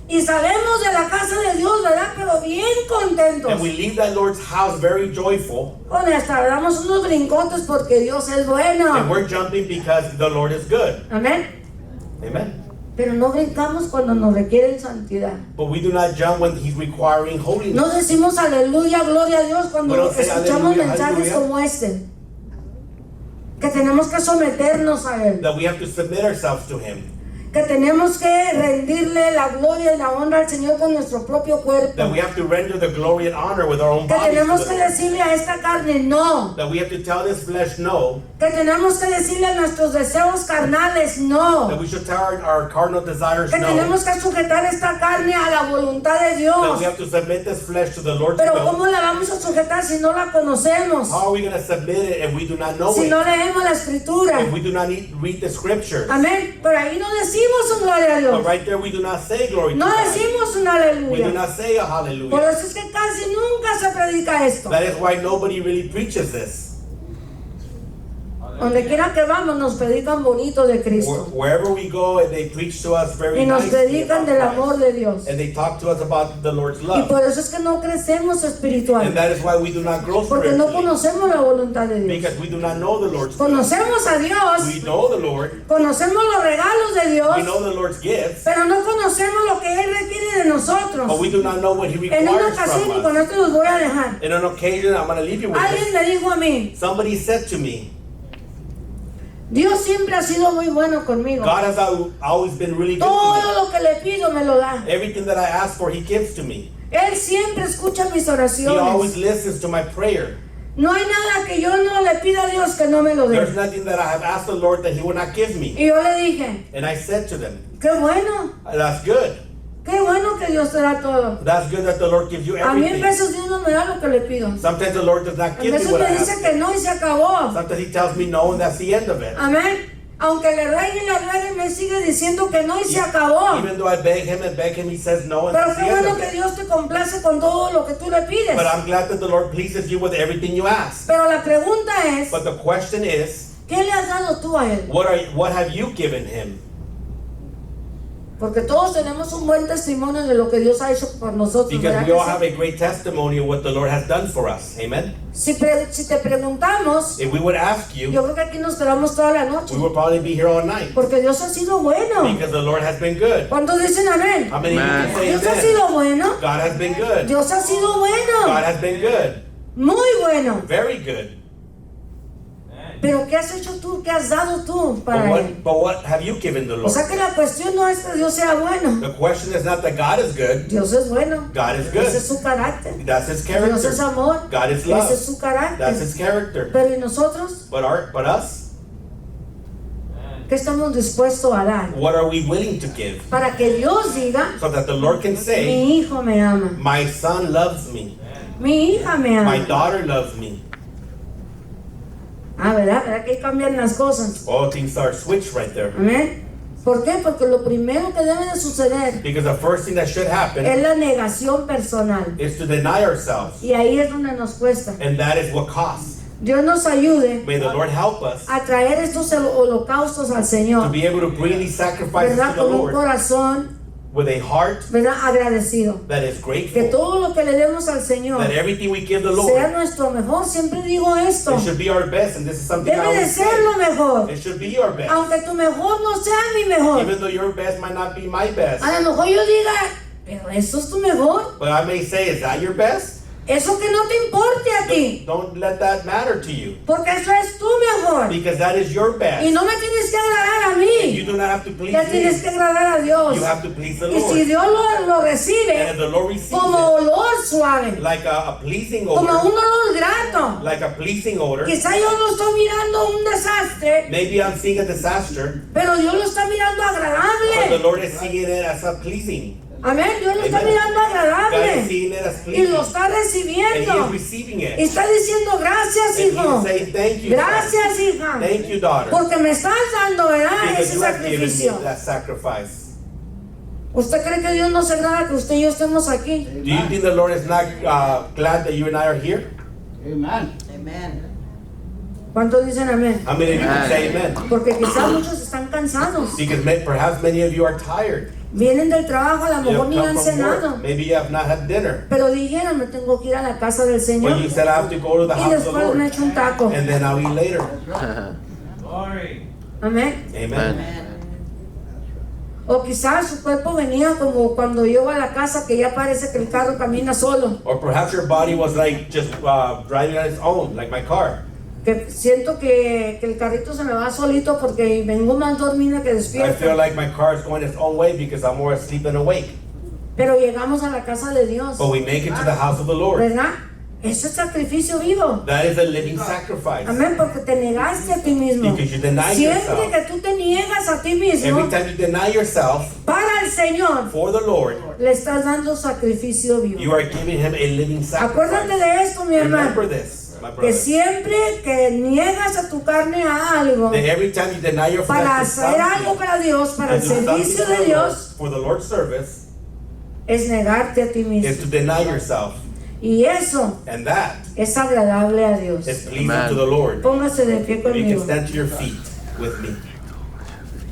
Y salimos de la casa de Dios, ¿verdad? Pero bien contentos. And we leave that Lord's house very joyful, Bueno, hasta damos unos brincotes porque Dios es and bueno. we're jumping because the Lord is good. Amén. Amen. Pero no brincamos cuando nos requieren santidad. But we do not jump when He's requiring holiness. No decimos aleluya, gloria a Dios cuando Bueno, sí, escuchamos aleluya, mensajes aleluya. como este. Que tenemos que someternos a Él. That we have to submit ourselves to Him. Que tenemos que rendirle la gloria y la honra al Señor con nuestro propio cuerpo. That we have to render the glory and honor with our own Que bodies. tenemos to que the Lord. decirle a esta carne no. That we have to tell this flesh no. Que tenemos que decirle a nuestros deseos carnales no. That we should tell our carnal desires Que no. tenemos que sujetar esta carne a la voluntad de That Dios. we have to submit this flesh to the Lord's Pero will. ¿cómo la vamos a sujetar si no la conocemos? How are we going to submit it if we do not know Si it? no leemos la escritura. If we do not read the scriptures? Amén. Pero ahí no decimos un gloria a But Dios. right there we do not say glory to No God. decimos un We do aleluya. not say a Por hallelujah. eso es que casi nunca se predica esto. That is why nobody really preaches this. Donde quiera que vamos nos predican bonito de Cristo. Wherever we go, and they preach to us very Y nos nicely predican about del Christ. amor de Dios. And they talk to us about the Lord's Y love. por eso es que no crecemos And espiritual. that is why we do not grow Porque no spiritually. conocemos la voluntad de Dios. Because we do not know the Lord's will. Conocemos a Dios. We know the Lord. Conocemos los regalos de Dios. We know the Lord's gifts. Pero no conocemos lo que Él requiere de nosotros. But we do not know what He En una requires ocasión, y from con us. esto los voy a dejar, In an occasion, I'm going to leave you with alguien this. me dijo a mí, Somebody said to me, Dios siempre ha sido muy bueno conmigo. God has always been really good to Todo lo que le pido me lo da. me. Everything that I ask for, He gives to me. Él siempre escucha mis He always oraciones. listens to my prayer. No hay nada que yo no le pida a Dios que no me lo There's dé. nothing that I have asked the Lord that He will not give me. Y yo le dije, And I said to them, qué bueno, that's good. qué bueno que Dios te da todo. That's good that the Lord gives you A mí en everything. veces Dios no me da lo que le pido. Sometimes the Lord does not A give me veces what I me dice ask que for. no y se acabó. Sometimes He tells me no, and that's the end of it. Amén. Aunque le ruegue y le ruegue, me sigue diciendo que no y se acabó. Even though I beg Him and beg Him, He says no, and Pero that's the qué end bueno of que it. Dios te complace con todo lo que tú le pides. But I'm glad that the Lord pleases you with everything you ask. Pero la pregunta es, But the question is, ¿qué le has dado tú a Él? what have you given Him? Porque todos tenemos un buen testimonio de lo que Dios ha hecho por nosotros. Because ¿verdad we all que have sí? a great testimony of what the Lord has done for us. Amen. Si te preguntamos, If we would ask you, yo creo que aquí nos quedamos toda la noche. we would probably be here all night. Porque Dios ha sido bueno. Because the Lord has been good. ¿Cuántos dicen amén? How many of you can say Dios ha amen? sido bueno. God has been good. Dios ha sido God bueno. has been good. Muy bueno. Very good. Pero ¿qué has hecho tú? ¿Qué has dado tú para Él? But what have you given the O Lord? sea que la cuestión no es que Dios sea bueno. The question is not that God is good. Dios es bueno. God is Ese good. es su carácter. That's His Dios character. es amor. God is Ese love. es su carácter. That's His character. Pero ¿y nosotros? But us, ¿Qué estamos dispuestos a dar? what are we willing to give? Para que Dios diga, So that the Lord can say, mi hijo me ama. my son loves me. Mi hija me ama. My daughter loves me. Ah, ¿verdad? ¿Verdad que ahí cambian las cosas? All things are switched right there. Amén. ¿Por qué? Porque lo primero que debe de suceder Because the first thing that should happen es la negación personal. is to deny ourselves. Y ahí es donde nos cuesta. And that is what costs. Dios nos ayude May the Lord help us a traer estos holocaustos al to Señor, be able to bring these sacrifices ¿verdad? to the Con un Lord corazón, with a heart ¿verdad? Agradecido. that is Que grateful. todo lo que le demos al Señor That everything we give the sea Lord, nuestro mejor. Siempre digo esto. it should be our best. And this is something I Debe de always ser say. lo mejor. It should be your best. Aunque tu mejor no sea mi mejor. Even though your best might not be my best. A lo mejor yo diga, pero eso es tu mejor. But I may say, is that your best? Eso que no te importe a ti. Don't let that matter to you. Porque eso es tu mejor. Because that is your Y best. no me tienes que agradar a You mí. do not have to please Ya tienes me. que agradar a Dios. You have to please the Y si Lord. Dios lo And if recibe the Lord receives como it olor suave, like a pleasing como odor, un olor grato, like a pleasing odor, quizá yo no estoy mirando un desastre, maybe I'm seeing a disaster, pero Dios lo está mirando but the agradable. Lord is seeing it as a pleasing. Amén. Dios lo está Amen. mirando God is agradable. seeing it as Y pleasing. lo está And He recibiendo. is receiving Y it. está diciendo gracias, And He hijo. is saying, thank you, son. Gracias, hija. Thank you, daughter. Porque me estás dando, ¿verdad? Because Ese you have given me sacrificio. that sacrifice. ¿Usted cree que Dios no se agrada que usted y yo estemos aquí? Do you think the Lord is not glad that you and I are here? Amen. Amen. ¿Cuántos dicen amén? How many of you can say amen? Porque quizás muchos están cansados. Because perhaps many of you are tired. Vienen del trabajo, a lo You mejor have ni han come from work. cenado. Maybe you have not had dinner. Pero dijeron, me tengo que ir a la casa del Señor. But you said, I have to go to the Y house of the después me Lord. echo un taco. And then I'll eat later. Glory. Amén. Amen. O quizás su cuerpo venía como cuando yo voy a la casa que ya parece que el carro camina solo. Or perhaps your body was like just driving on its own, like my car. Que siento que el carrito se me va solito porque vengo más dormida que I feel despierta. like my car is going its own way because I'm more asleep than awake. Pero llegamos a la casa de Dios. But we make it to the house of the Lord. ¿Verdad? Eso es sacrificio vivo. That is a living sacrifice. Amén, porque te negaste a ti mismo. Because you deny Siempre yourself. que tú te niegas a ti mismo Every time you deny yourself para el Señor, for the Lord, le estás dando sacrificio vivo. you are giving Him a living Acuérdate sacrifice. de esto, mi hermano. Remember this, my Que brother. siempre que niegas a tu carne a algo That every time you deny your para flesh to hacer algo something, para Dios, para el and do something servicio for de the Lord, Dios, for the Lord's service, es negarte a ti is mismo. to deny yourself. Y eso And that es agradable a Dios. is pleasing to the Lord. Póngase de pie If you can conmigo. stand to your feet with me.